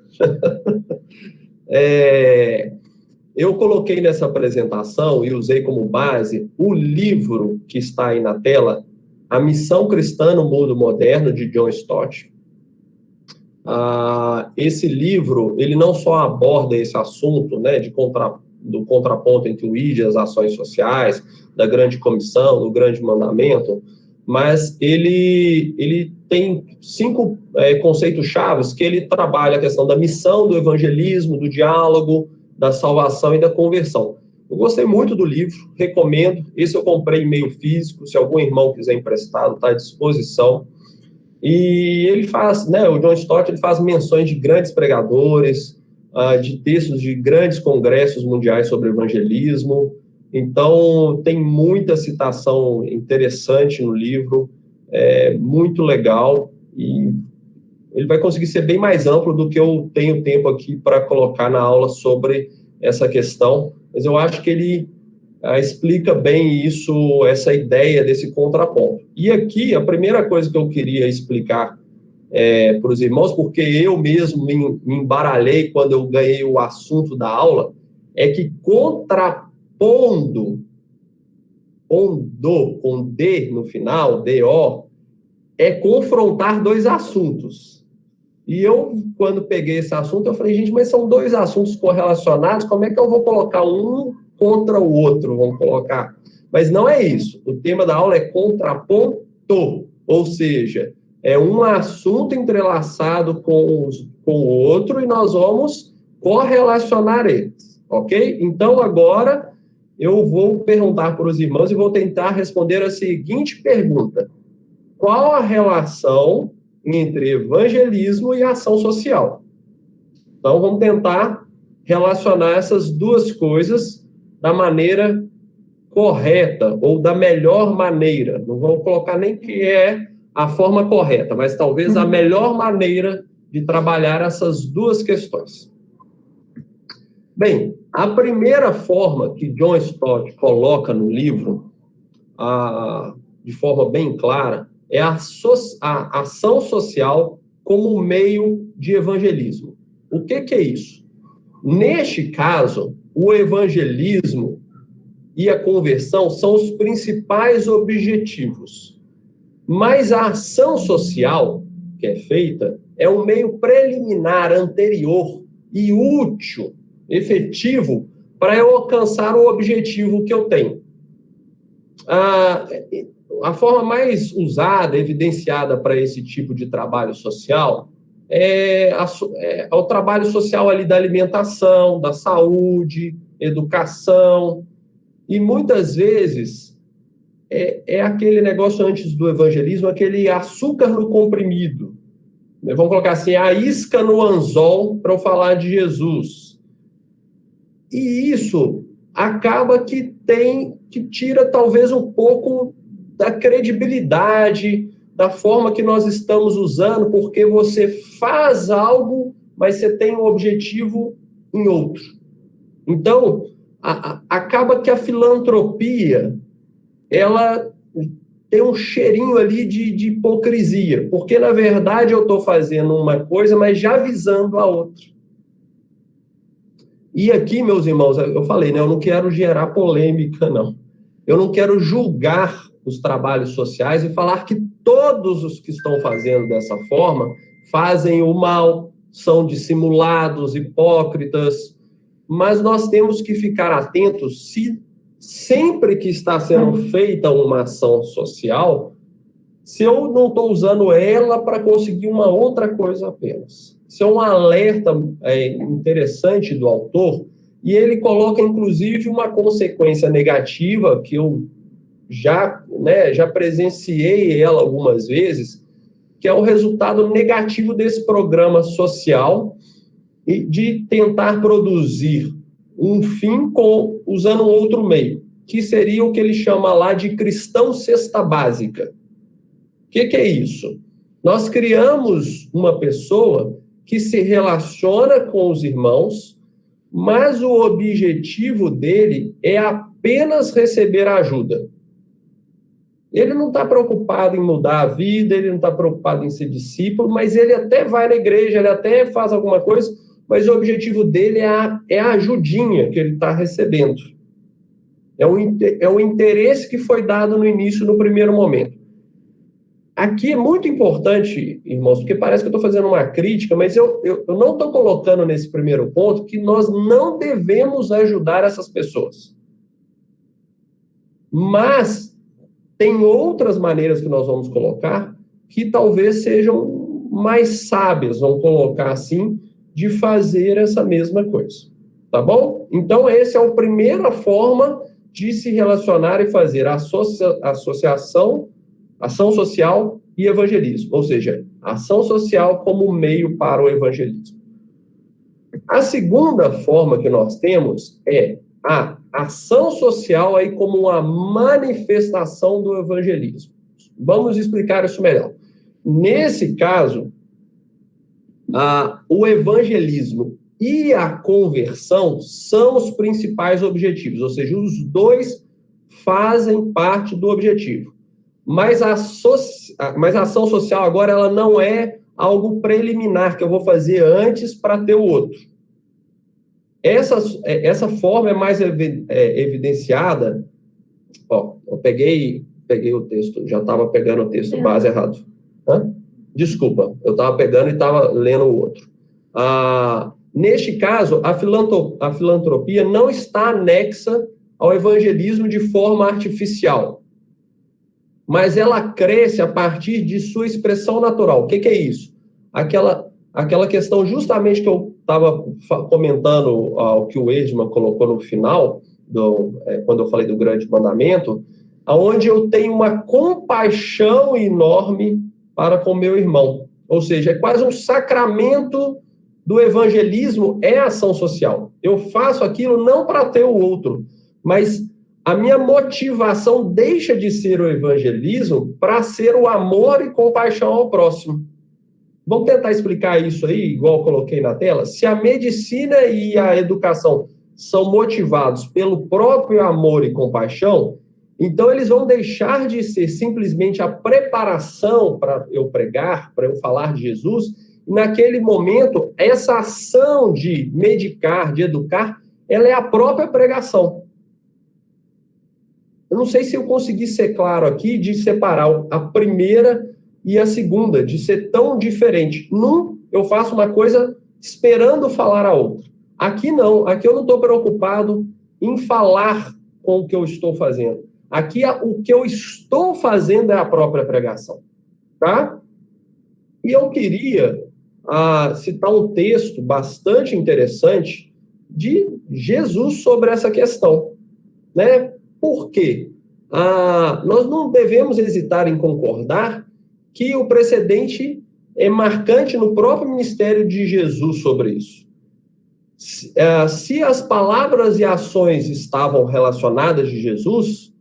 eu coloquei nessa apresentação e usei como base o livro que está aí na tela, A Missão Cristã no Mundo Moderno, de John Stott. Esse livro, ele não só aborda esse assunto, né, do contraponto entre o ID e as ações sociais, da grande comissão, do grande mandamento, mas ele tem 5 conceitos chaves que ele trabalha: a questão da missão, do evangelismo, do diálogo, da salvação e da conversão. Eu gostei muito do livro, recomendo. Esse eu comprei em meio físico, se algum irmão quiser emprestado, está à disposição. E ele faz, né, o John Stott, ele faz menções de grandes pregadores, de textos de grandes congressos mundiais sobre evangelismo. Então, tem muita citação interessante no livro, muito legal, e ele vai conseguir ser bem mais amplo do que eu tenho tempo aqui para colocar na aula sobre essa questão, mas eu acho que ele explica bem isso, essa ideia desse contraponto. E aqui, a primeira coisa que eu queria explicar para os irmãos, porque eu mesmo me embaralhei quando eu ganhei o assunto da aula, é que contrapondo, com D no final, D-O, é confrontar 2 assuntos. E eu, quando peguei esse assunto, eu falei, gente, mas são 2 assuntos correlacionados, como é que eu vou colocar um contra o outro, vamos colocar? Mas não é isso. O tema da aula é contraponto, ou seja, é um assunto entrelaçado com o outro e nós vamos correlacionar eles, ok? Então, agora, eu vou perguntar para os irmãos e vou tentar responder a seguinte pergunta: qual a relação entre evangelismo e ação social? Então, vamos tentar relacionar essas 2 coisas da maneira correta, ou da melhor maneira. Não vamos colocar nem que é a forma correta, mas talvez a melhor maneira de trabalhar essas 2 questões. Bem, a primeira forma que John Stott coloca no livro, de forma bem clara, é a ação social como meio de evangelismo. O que é isso? Neste caso, o evangelismo e a conversão são os principais objetivos. Mas a ação social que é feita é um meio preliminar, anterior e útil, efetivo, para eu alcançar o objetivo que eu tenho. A forma mais usada, evidenciada para esse tipo de trabalho social é o trabalho social ali da alimentação, da saúde, educação, e muitas vezes é aquele negócio antes do evangelismo, aquele açúcar no comprimido. Vamos colocar assim, a isca no anzol para eu falar de Jesus. E isso acaba que tira talvez um pouco da credibilidade, da forma que nós estamos usando, porque você faz algo, mas você tem um objetivo em outro. Então, acaba que a filantropia, ela tem um cheirinho ali de hipocrisia, porque, na verdade, eu estou fazendo uma coisa, mas já visando a outra. E aqui, meus irmãos, eu falei, né, eu não quero gerar polêmica, não. Eu não quero julgar os trabalhos sociais e falar que todos os que estão fazendo dessa forma fazem o mal, são dissimulados, hipócritas, mas nós temos que ficar atentos se sempre que está sendo feita uma ação social, se eu não estou usando ela para conseguir uma outra coisa apenas. Isso é um alerta interessante do autor, e ele coloca, inclusive, uma consequência negativa que eu já presenciei ela algumas vezes, que é o resultado negativo desse programa social e de tentar produzir um fim usando um outro meio, que seria o que ele chama lá de cristão cesta básica. O que é isso? Nós criamos uma pessoa que se relaciona com os irmãos, mas o objetivo dele é apenas receber ajuda. Ele não está preocupado em mudar a vida, ele não está preocupado em ser discípulo, mas ele até vai na igreja, ele até faz alguma coisa, mas o objetivo dele é a ajudinha que ele está recebendo. É o interesse que foi dado no início, no primeiro momento. Aqui é muito importante, irmãos, porque parece que eu estou fazendo uma crítica, mas eu não estou colocando nesse primeiro ponto que nós não devemos ajudar essas pessoas. Mas tem outras maneiras que nós vamos colocar que talvez sejam mais sábias, vamos colocar assim, de fazer essa mesma coisa. Tá bom? Então, essa é a primeira forma de se relacionar e fazer associação, ação social e evangelismo. Ou seja, ação social como meio para o evangelismo. A segunda forma que nós temos é a ação social aí como uma manifestação do evangelismo. Vamos explicar isso melhor. Nesse caso, o evangelismo e a conversão são os principais objetivos, ou seja, os dois fazem parte do objetivo. Mas a ação social agora ela não é algo preliminar que eu vou fazer antes para ter o outro. Essa forma é mais evidenciada. Ó, eu peguei o texto, já estava pegando o texto base errado. Desculpa, eu estava pegando e estava lendo o outro. Neste caso, a filantropia não está anexa ao evangelismo de forma artificial, mas ela cresce a partir de sua expressão natural. O que é isso? Aquela questão justamente que eu estava comentando, o que o Edman colocou no final, quando eu falei do grande mandamento, onde eu tenho uma compaixão enorme para com meu irmão. Ou seja, é quase um sacramento do evangelismo, é ação social. Eu faço aquilo não para ter o outro, mas a minha motivação deixa de ser o evangelismo para ser o amor e compaixão ao próximo. Vamos tentar explicar isso aí, igual eu coloquei na tela? Se a medicina e a educação são motivados pelo próprio amor e compaixão, então eles vão deixar de ser simplesmente a preparação para eu pregar, para eu falar de Jesus. Naquele momento, essa ação de medicar, de educar, ela é a própria pregação. Eu não sei se eu consegui ser claro aqui de separar a primeira e a segunda, de ser tão diferente. Eu faço uma coisa esperando falar a outra. Aqui não, aqui eu não estou preocupado em falar com o que eu estou fazendo. Aqui o que eu estou fazendo é a própria pregação. Tá? E eu queria citar um texto bastante interessante de Jesus sobre essa questão. Né? Por quê? Nós não devemos hesitar em concordar que o precedente é marcante no próprio ministério de Jesus sobre isso. Se as palavras e ações estavam relacionadas de Jesus,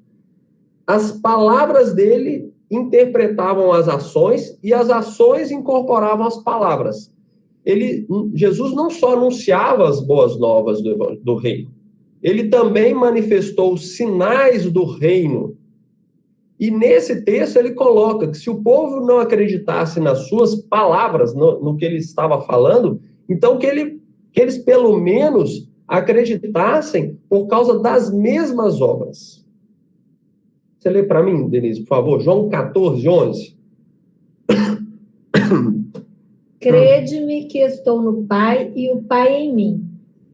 as palavras dele interpretavam as ações e as ações incorporavam as palavras. Jesus não só anunciava as boas novas do reino, ele também manifestou os sinais do reino. E nesse texto ele coloca que se o povo não acreditasse nas suas palavras, no que ele estava falando, então que eles pelo menos acreditassem por causa das mesmas obras. Você lê para mim, Denise, por favor, João 14, 11. Crede-me que estou no Pai e o Pai em mim.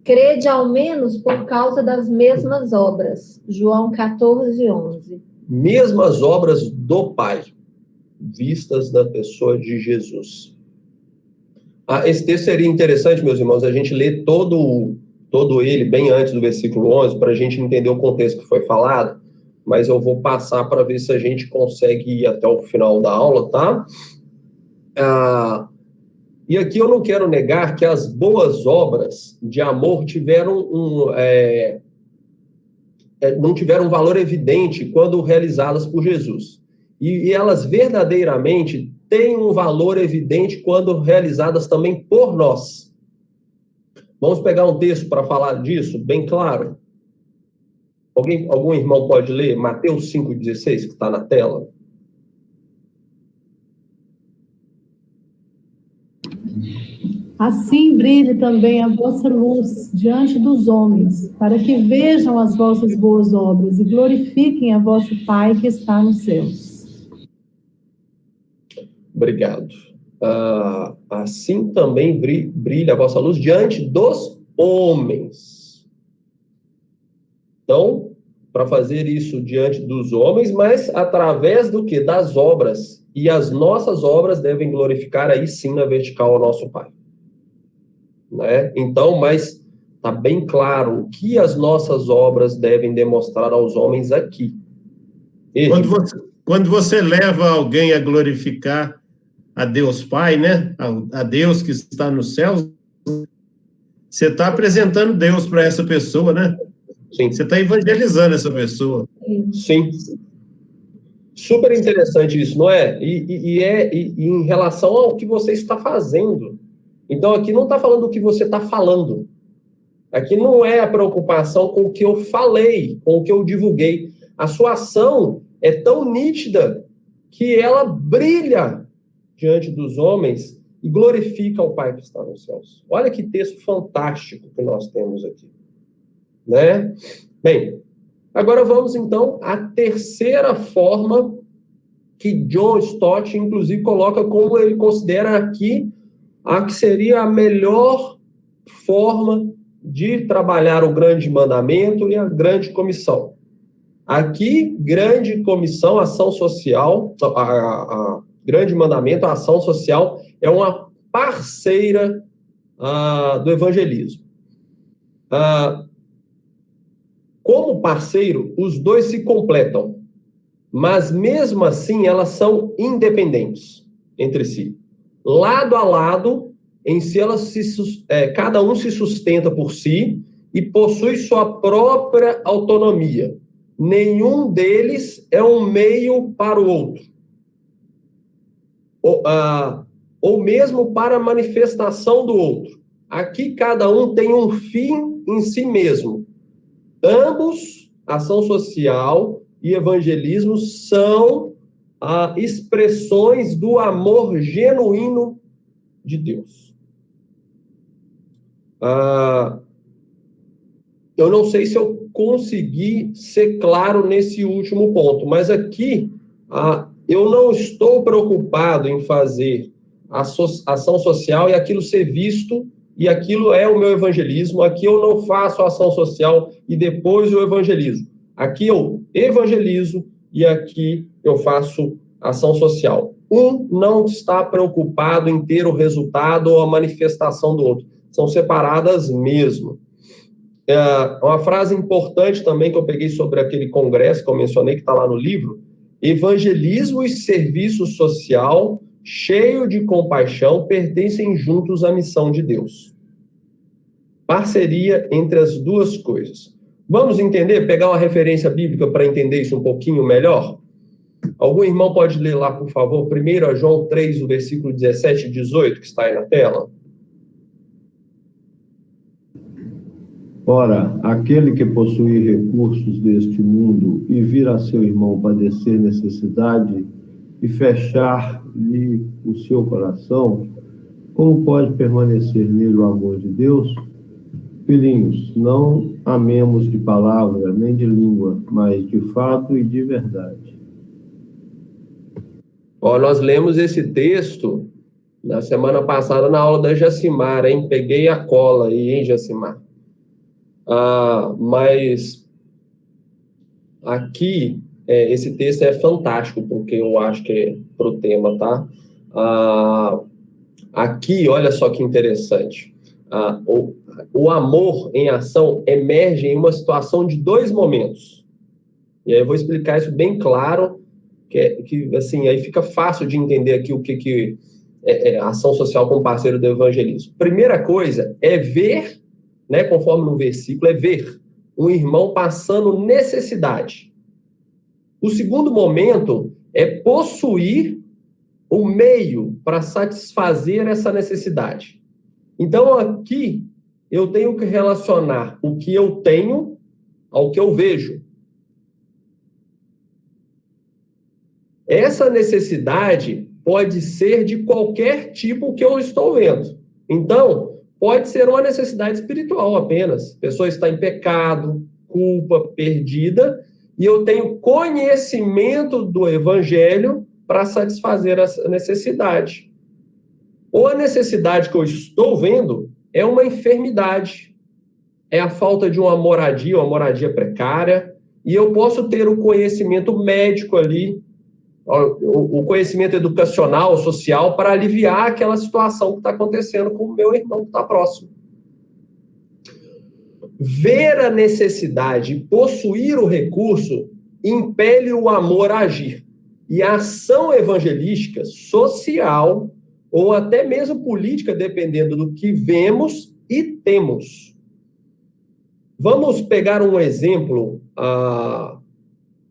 Crede ao menos por causa das mesmas obras. João 14, 11. Mesmas obras do Pai, vistas na pessoa de Jesus. Esse texto seria interessante, meus irmãos, a gente ler todo ele bem antes do versículo 11, para a gente entender o contexto que foi falado, mas eu vou passar para ver se a gente consegue ir até o final da aula, tá? E aqui eu não quero negar que as boas obras de amor não tiveram um valor evidente quando realizadas por Jesus. E elas verdadeiramente têm um valor evidente quando realizadas também por nós. Vamos pegar um texto para falar disso, bem claro. Algum irmão pode ler? Mateus 5,16, que está na tela. Assim brilhe também a vossa luz diante dos homens, para que vejam as vossas boas obras e glorifiquem a vosso Pai que está nos céus. Obrigado. Assim também brilha a vossa luz diante dos homens. Então, para fazer isso diante dos homens, mas através do quê? Das obras. E as nossas obras devem glorificar aí sim na vertical ao nosso Pai. Né? Então, mas está bem claro o que as nossas obras devem demonstrar aos homens aqui. Quando você leva alguém a glorificar a Deus Pai, né? A Deus que está nos céus, você está apresentando Deus para essa pessoa, né? Sim. Você está evangelizando essa pessoa. Sim. Super interessante isso, não é? E em relação ao que você está fazendo. Então, aqui não está falando do que você está falando. Aqui não é a preocupação com o que eu falei, com o que eu divulguei. A sua ação é tão nítida que ela brilha diante dos homens e glorifica o Pai que está nos céus. Olha que texto fantástico que nós temos aqui. Né? Bem, agora vamos então à terceira forma que John Stott, inclusive, coloca como ele considera aqui a que seria a melhor forma de trabalhar o grande mandamento e a grande comissão. Aqui, grande comissão, ação social, a grande mandamento, a ação social, é uma parceira do evangelismo. Como parceiro, os dois se completam, mas mesmo assim elas são independentes entre si. Lado a lado, em si elas cada um se sustenta por si e possui sua própria autonomia. Nenhum deles é um meio para o outro. Ou mesmo para a manifestação do outro. Aqui cada um tem um fim em si mesmo. Ambos, ação social e evangelismo, são expressões do amor genuíno de Deus. Eu não sei se eu consegui ser claro nesse último ponto, mas aqui eu não estou preocupado em fazer ação social e aquilo ser visto, e aquilo é o meu evangelismo. Aqui eu não faço ação social e depois o evangelismo. Aqui eu evangelizo e aqui eu faço ação social. Um não está preocupado em ter o resultado ou a manifestação do outro. São separadas mesmo. Uma frase importante também que eu peguei sobre aquele congresso que eu mencionei, que está lá no livro: evangelismo e serviço social, cheio de compaixão, pertencem juntos à missão de Deus. Parceria entre as duas coisas. Vamos entender, pegar uma referência bíblica para entender isso um pouquinho melhor? Algum irmão pode ler lá, por favor, 1 João 3, o versículo 17 e 18, que está aí na tela? Ora, aquele que possui recursos deste mundo e vir a seu irmão padecer necessidade e fechar-lhe o seu coração, como pode permanecer nele o amor de Deus? Filhinhos, não amemos de palavra nem de língua, mas de fato e de verdade. Nós lemos esse texto na semana passada na aula da Jacimar, hein? Peguei a cola aí, hein, Jacimar? Mas aqui, esse texto é fantástico, porque eu acho que é para o tema, tá? Aqui, olha só que interessante. O amor em ação emerge em uma situação de dois momentos. E aí eu vou explicar isso bem claro, que assim, aí fica fácil de entender aqui o que é ação social como parceiro do evangelismo. Primeira coisa é ver, né, conforme no versículo, é ver um irmão passando necessidade. O segundo momento é possuir o meio para satisfazer essa necessidade. Então, aqui, eu tenho que relacionar o que eu tenho ao que eu vejo. Essa necessidade pode ser de qualquer tipo que eu estou vendo. Então, pode ser uma necessidade espiritual apenas. A pessoa está em pecado, culpa, perdida, e eu tenho conhecimento do evangelho para satisfazer essa necessidade. Ou a necessidade que eu estou vendo é uma enfermidade, é a falta de uma moradia precária, e eu posso ter o conhecimento médico ali, o conhecimento educacional, social, para aliviar aquela situação que está acontecendo com o meu irmão que está próximo. Ver a necessidade e possuir o recurso impele o amor a agir. E a ação evangelística, social, ou até mesmo política, dependendo do que vemos e temos. Vamos pegar um exemplo,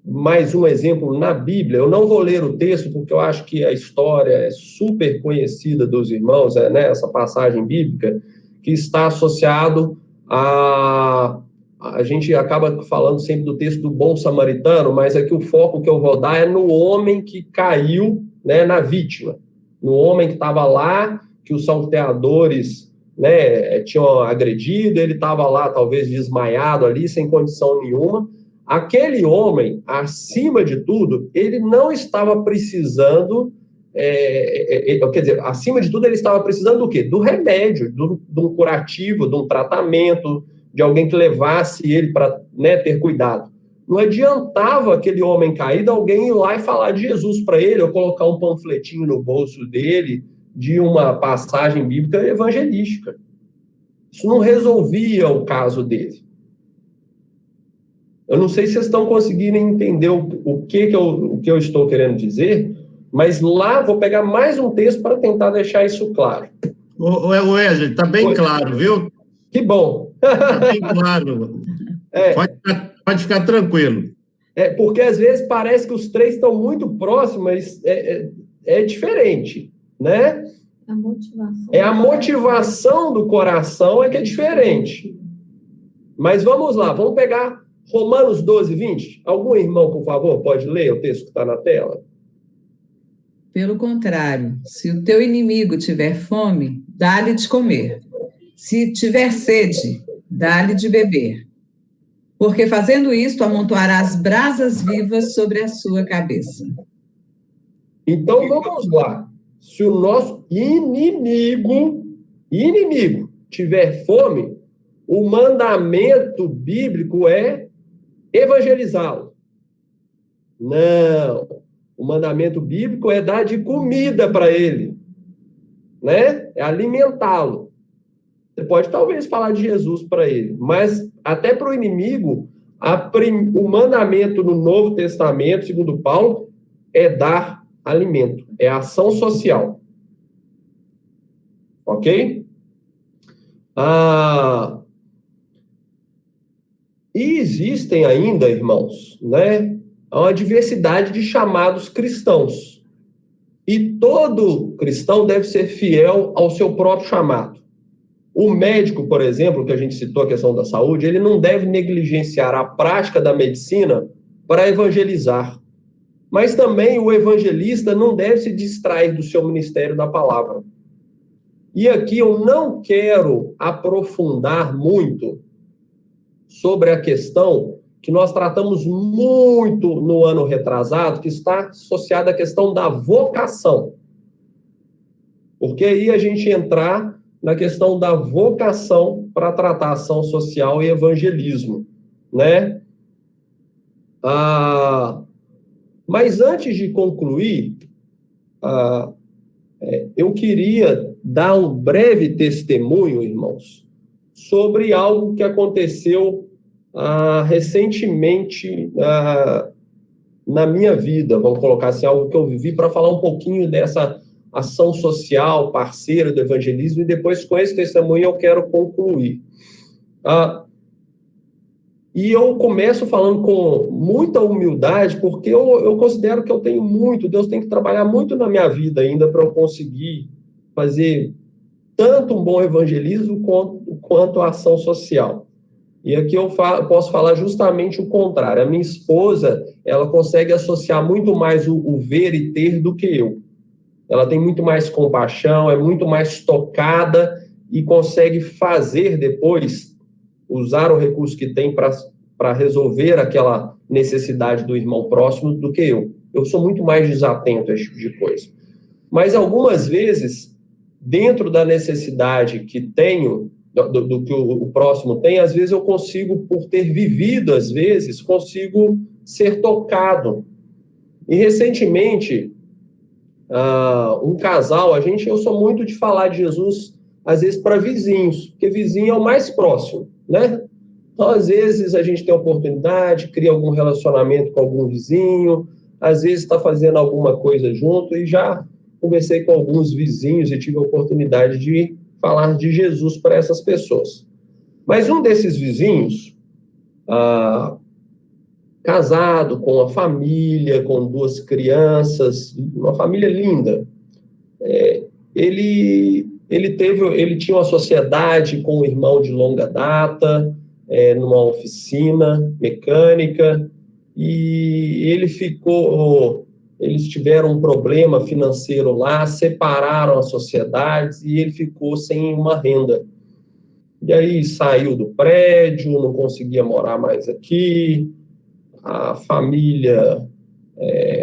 mais um exemplo na Bíblia. Eu não vou ler o texto, porque eu acho que a história é super conhecida dos irmãos, né? Essa passagem bíblica, que está associado a gente acaba falando sempre do texto do bom samaritano, mas aqui o foco que eu vou dar é no homem que caiu, né, na vítima, no homem que estava lá, que os salteadores, né, tinham agredido, ele estava lá talvez desmaiado ali, sem condição nenhuma. Aquele homem, acima de tudo, ele não estava precisando, quer dizer, acima de tudo ele estava precisando do quê? Do remédio, de um curativo, de um tratamento, de alguém que levasse ele para, né, ter cuidado. Não adiantava aquele homem caído, alguém ir lá e falar de Jesus para ele, ou colocar um panfletinho no bolso dele, de uma passagem bíblica evangelística. Isso não resolvia o caso dele. Eu não sei se vocês estão conseguindo entender o que eu estou querendo dizer, mas lá vou pegar mais um texto para tentar deixar isso claro. O Wesley, está bem claro, viu? Que bom. Está bem claro. Pode ficar tranquilo. Porque às vezes parece que os três estão muito próximos, mas é diferente, né? A motivação. A motivação do coração que é diferente. Mas vamos lá, vamos pegar Romanos 12, 20. Algum irmão, por favor, pode ler o texto que está na tela? Pelo contrário, se o teu inimigo tiver fome, dá-lhe de comer. Se tiver sede, dá-lhe de beber. Porque fazendo isto, amontoarás brasas vivas sobre a sua cabeça. Então, vamos lá. Se o nosso inimigo tiver fome, o mandamento bíblico é evangelizá-lo. Não. O mandamento bíblico é dar de comida para ele, né? É alimentá-lo. Você pode talvez falar de Jesus para ele, mas até para o inimigo, o mandamento no Novo Testamento, segundo Paulo, é dar alimento, é ação social. Ok? E existem ainda, irmãos, né, uma diversidade de chamados cristãos. E todo cristão deve ser fiel ao seu próprio chamado. O médico, por exemplo, que a gente citou a questão da saúde, ele não deve negligenciar a prática da medicina para evangelizar. Mas também o evangelista não deve se distrair do seu ministério da palavra. E aqui eu não quero aprofundar muito sobre a questão que nós tratamos muito no ano retrasado, que está associada à questão da vocação. Porque aí a gente entrar na questão da vocação para tratar ação social e evangelismo, né? Mas antes de concluir, eu queria dar um breve testemunho, irmãos, sobre algo que aconteceu recentemente na minha vida, vamos colocar assim, algo que eu vivi, para falar um pouquinho dessa ação social, parceira do evangelismo, e depois com esse testemunho eu quero concluir. E eu começo falando com muita humildade, porque eu considero que eu tenho muito, Deus tem que trabalhar muito na minha vida ainda para eu conseguir fazer tanto um bom evangelismo quanto a ação social. E aqui eu posso falar justamente o contrário. A minha esposa, ela consegue associar muito mais o ver e ter do que eu. Ela tem muito mais compaixão, é muito mais tocada e consegue fazer depois, usar o recurso que tem para resolver aquela necessidade do irmão próximo do que eu. Eu sou muito mais desatento a esse tipo de coisa. Mas algumas vezes, dentro da necessidade que tenho, do que o próximo tem, às vezes eu consigo, por ter vivido, às vezes, consigo ser tocado. E recentemente, um casal, eu sou muito de falar de Jesus, às vezes, para vizinhos, porque vizinho é o mais próximo, né? Então, às vezes, a gente tem a oportunidade, cria algum relacionamento com algum vizinho, às vezes está fazendo alguma coisa junto, e já conversei com alguns vizinhos e tive a oportunidade de falar de Jesus para essas pessoas. Mas um desses vizinhos, casado, com uma família, com 2 crianças, uma família linda, ele tinha uma sociedade com um irmão de longa data, numa oficina mecânica, e eles tiveram um problema financeiro lá, separaram as sociedades e ele ficou sem uma renda. E aí saiu do prédio, não conseguia morar mais aqui, a família,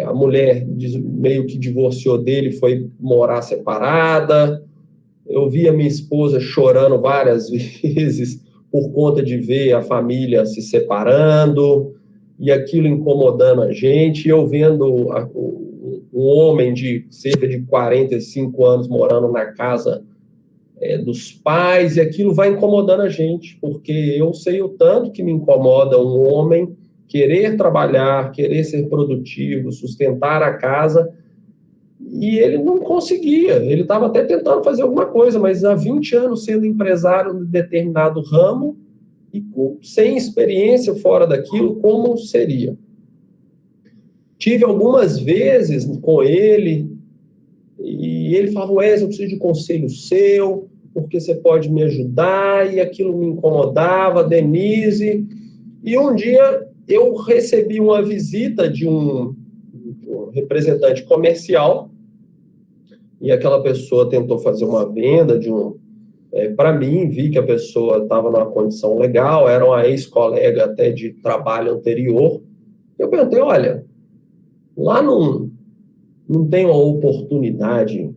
a mulher meio que divorciou dele, foi morar separada. Eu vi a minha esposa chorando várias vezes por conta de ver a família se separando, e aquilo incomodando a gente, eu vendo um homem de cerca de 45 anos morando na casa dos pais, e aquilo vai incomodando a gente, porque eu sei o tanto que me incomoda um homem querer trabalhar, querer ser produtivo, sustentar a casa, e ele não conseguia. Ele estava até tentando fazer alguma coisa, mas há 20 anos sendo empresário de determinado ramo e sem experiência fora daquilo, como seria? Tive algumas vezes com ele, e ele falava: Wesley, eu preciso de conselho seu, porque você pode me ajudar, e aquilo me incomodava, Denise. E um dia eu recebi uma visita de um representante comercial, e aquela pessoa tentou fazer uma venda para mim, vi que a pessoa estava numa condição legal, era uma ex-colega até de trabalho anterior. Eu perguntei: olha, lá não tem uma oportunidade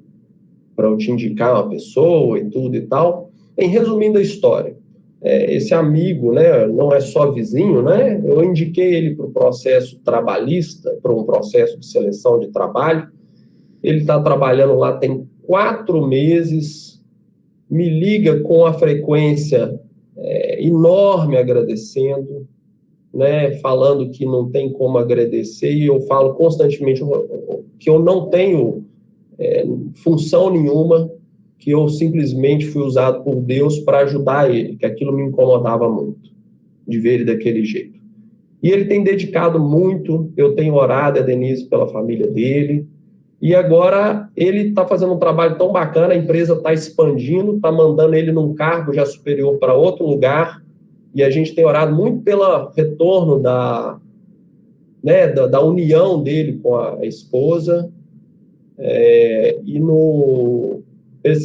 para eu te indicar uma pessoa e tudo e tal? Resumindo a história, esse amigo, né, não é só vizinho, né? Eu indiquei ele para o processo trabalhista, para um processo de seleção de trabalho. Ele está trabalhando lá tem 4 meses, me liga com a frequência enorme agradecendo, né, falando que não tem como agradecer, e eu falo constantemente que eu não tenho função nenhuma, que eu simplesmente fui usado por Deus para ajudar ele, que aquilo me incomodava muito, de ver ele daquele jeito. E ele tem dedicado muito, eu tenho orado a Denise pela família dele, e agora ele está fazendo um trabalho tão bacana, a empresa está expandindo, está mandando ele num cargo já superior para outro lugar, e a gente tem orado muito pelo retorno da união dele com a esposa.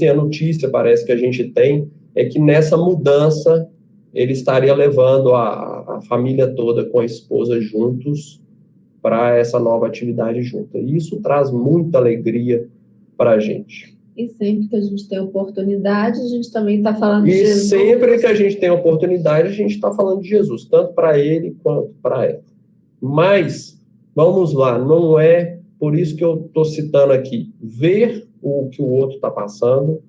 A notícia parece que a gente tem é que nessa mudança ele estaria levando a família toda com a esposa juntos para essa nova atividade junta. E isso traz muita alegria para a gente. E sempre que a gente tem oportunidade, a gente também está falando de Jesus. E sempre que a gente tem oportunidade, a gente está falando de Jesus, tanto para ele quanto para ela. Mas, vamos lá, não é por isso que eu estou citando aqui, ver o que o outro está passando,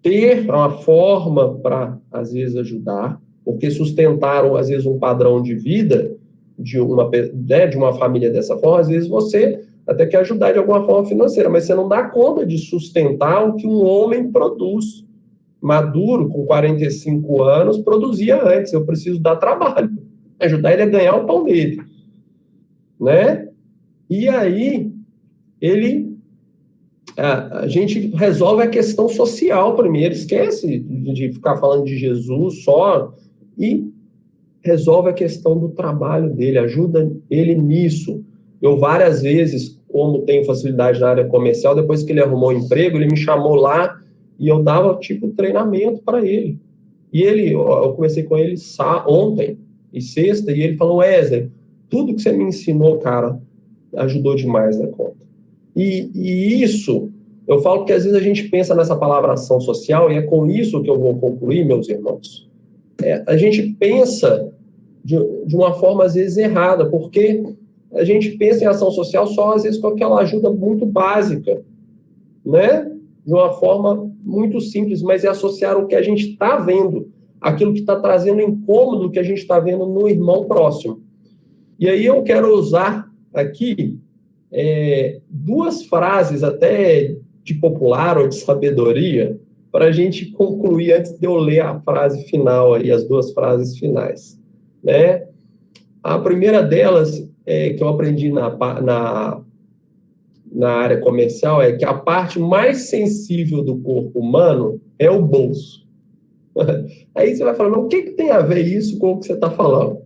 ter uma forma para, às vezes, ajudar, porque sustentaram, às vezes, um padrão de vida de uma família dessa forma, às vezes você até quer ajudar de alguma forma financeira, mas você não dá conta de sustentar o que um homem produz. Maduro, com 45 anos, produzia antes. Eu preciso dar trabalho, ajudar ele a ganhar o pão dele, né? E aí, a gente resolve a questão social primeiro, esquece de ficar falando de Jesus só, e resolve a questão do trabalho dele, ajuda ele nisso. Eu várias vezes, como tenho facilidade na área comercial, depois que ele arrumou um emprego, ele me chamou lá E eu dava, tipo, treinamento para ele. E eu conversei com ele ontem e sexta, e ele falou: Wesley, tudo que você me ensinou, cara, ajudou demais na conta. E isso, eu falo que às vezes a gente pensa nessa palavra ação social, e é com isso que eu vou concluir, meus irmãos. A gente pensa de uma forma, às vezes, errada, porque a gente pensa em ação social só, às vezes, com aquela ajuda muito básica, né? De uma forma muito simples, mas é associar o que a gente está vendo, aquilo que está trazendo incômodo que a gente está vendo no irmão próximo. E aí eu quero usar aqui duas frases até de popular ou de sabedoria para a gente concluir antes de eu ler a frase final aí, as duas frases finais, né? A primeira delas, que eu aprendi na área comercial, é que a parte mais sensível do corpo humano é o bolso. Aí você vai falar, mas o que tem a ver isso com o que você está falando?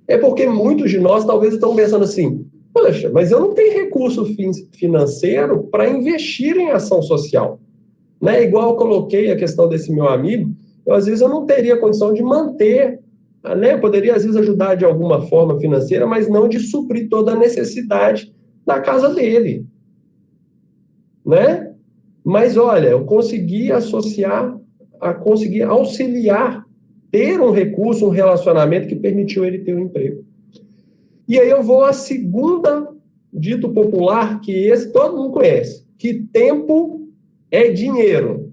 É porque muitos de nós talvez estão pensando assim, poxa, mas eu não tenho recurso financeiro para investir em ação social. Né? Igual eu coloquei a questão desse meu amigo, às vezes eu não teria condição de manter, né? Eu poderia às vezes ajudar de alguma forma financeira, mas não de suprir toda a necessidade da casa dele. Né? Mas olha, eu consegui consegui auxiliar, ter um recurso, um relacionamento que permitiu ele ter um emprego. E aí eu vou à segunda dito popular, que esse todo mundo conhece, que tempo é dinheiro.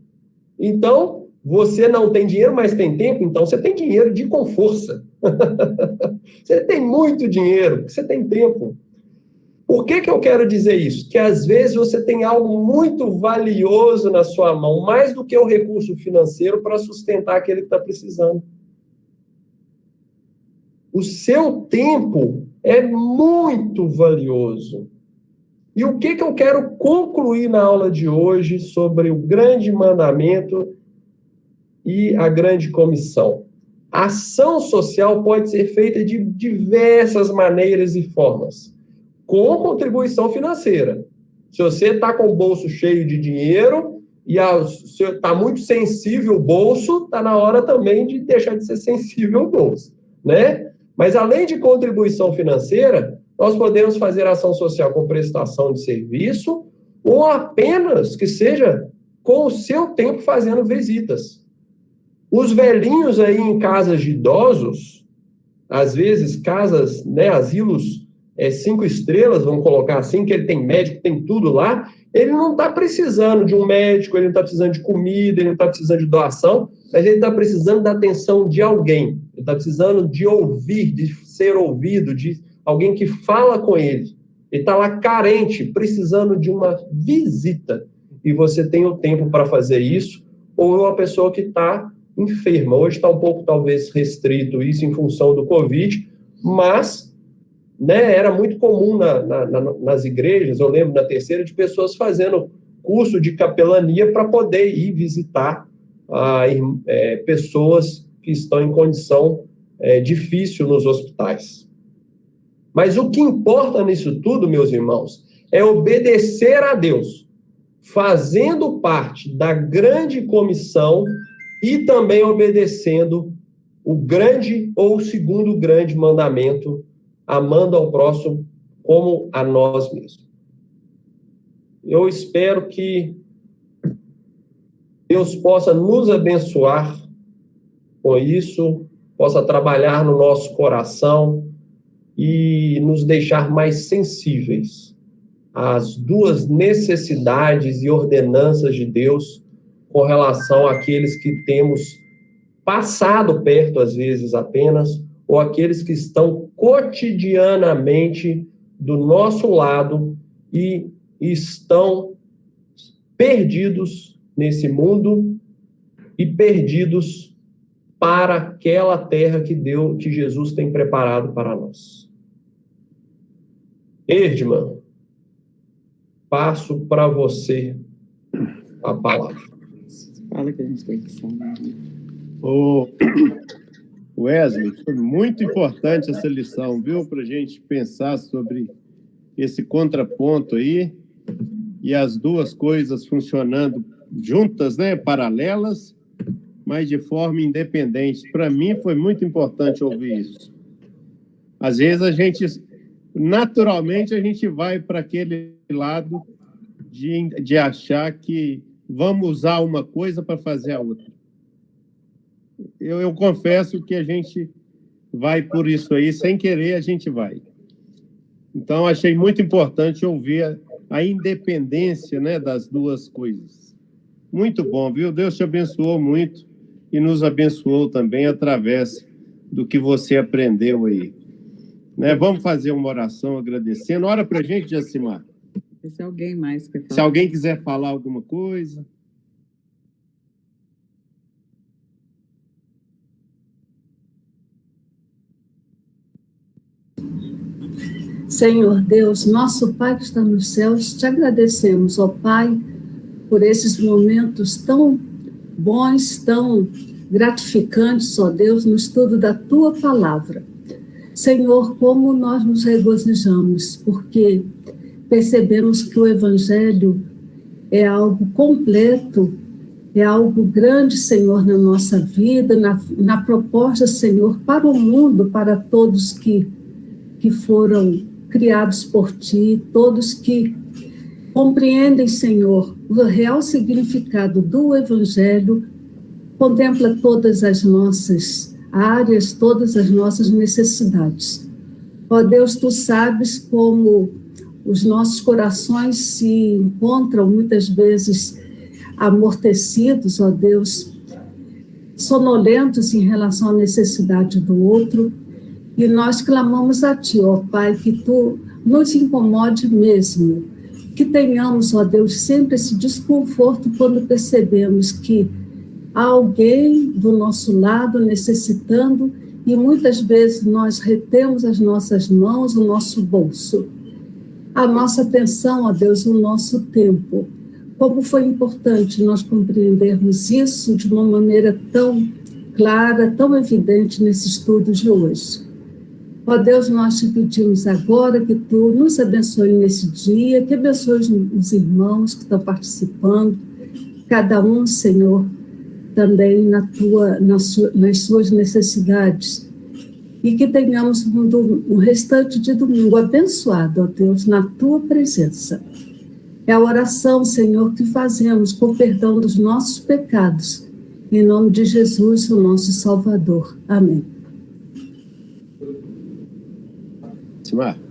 Então, você não tem dinheiro, mas tem tempo, então você tem dinheiro com força. Você tem muito dinheiro, porque você tem tempo. Por que eu quero dizer isso? Que às vezes você tem algo muito valioso na sua mão, mais do que o recurso financeiro para sustentar aquele que está precisando. O seu tempo é muito valioso. E o que eu quero concluir na aula de hoje sobre o grande mandamento e a grande comissão? A ação social pode ser feita de diversas maneiras e formas. Com contribuição financeira. Se você está com o bolso cheio de dinheiro e está muito sensível o bolso, está na hora também de deixar de ser sensível o bolso, né? Mas além de contribuição financeira, nós podemos fazer ação social com prestação de serviço ou apenas que seja com o seu tempo fazendo visitas. Os velhinhos aí em casas de idosos, às vezes casas, né, asilos 5 estrelas, vamos colocar assim, que ele tem médico, tem tudo lá, ele não está precisando de um médico, ele não está precisando de comida, ele não está precisando de doação, mas ele está precisando da atenção de alguém, ele está precisando de ouvir, de ser ouvido, de alguém que fala com ele. Ele está lá carente, precisando de uma visita, e você tem o tempo para fazer isso, ou é uma pessoa que está enferma. Hoje está um pouco, talvez, restrito isso em função do Covid, mas... né, era muito comum nas igrejas, eu lembro na terceira, de pessoas fazendo curso de capelania para poder ir visitar pessoas que estão em condição difícil nos hospitais. Mas o que importa nisso tudo, meus irmãos, é obedecer a Deus, fazendo parte da grande comissão e também obedecendo o grande ou o segundo grande mandamento, amando ao próximo como a nós mesmos. Eu espero que Deus possa nos abençoar com isso, possa trabalhar no nosso coração e nos deixar mais sensíveis às duas necessidades e ordenanças de Deus com relação àqueles que temos passado perto, às vezes, apenas, ou aqueles que estão cotidianamente do nosso lado e estão perdidos nesse mundo e perdidos para aquela terra que Jesus tem preparado para nós. Erdman, passo para você a palavra. Fala que a gente tem que falar. Wesley, foi muito importante essa lição, viu? Para a gente pensar sobre esse contraponto aí e as duas coisas funcionando juntas, né, paralelas, mas de forma independente. Para mim foi muito importante ouvir isso. Às vezes naturalmente a gente vai para aquele lado de achar que vamos usar uma coisa para fazer a outra. Eu confesso que a gente vai por isso aí, sem querer a gente vai. Então, achei muito importante ouvir a independência, né, das duas coisas. Muito bom, viu? Deus te abençoou muito e nos abençoou também através do que você aprendeu aí. Né? Vamos fazer uma oração agradecendo. Ora para a gente, Jacimar. Se alguém mais quer falar. Se alguém quiser falar alguma coisa... Senhor Deus, nosso Pai que está nos céus, te agradecemos, ó Pai, por esses momentos tão bons, tão gratificantes, ó Deus, no estudo da Tua Palavra. Senhor, como nós nos regozijamos, porque percebemos que o Evangelho é algo completo, é algo grande, Senhor, na nossa vida, na proposta, Senhor, para o mundo, para todos que foram criados por Ti, todos que compreendem, Senhor, o real significado do Evangelho, contempla todas as nossas áreas, todas as nossas necessidades. Ó Deus, Tu sabes como os nossos corações se encontram muitas vezes amortecidos, ó Deus, sonolentos em relação à necessidade do outro, e nós clamamos a Ti, ó Pai, que Tu nos incomode mesmo, que tenhamos, ó Deus, sempre esse desconforto quando percebemos que há alguém do nosso lado necessitando e muitas vezes nós retemos as nossas mãos, o nosso bolso, a nossa atenção, ó Deus, o nosso tempo. Como foi importante nós compreendermos isso de uma maneira tão clara, tão evidente nesse estudo de hoje. Ó Deus, nós te pedimos agora que Tu nos abençoe nesse dia, que abençoe os irmãos que estão participando, cada um, Senhor, também nas suas necessidades, e que tenhamos um restante de domingo abençoado, ó Deus, na Tua presença. É a oração, Senhor, que fazemos com perdão dos nossos pecados, em nome de Jesus, o nosso Salvador. Amém. Simar.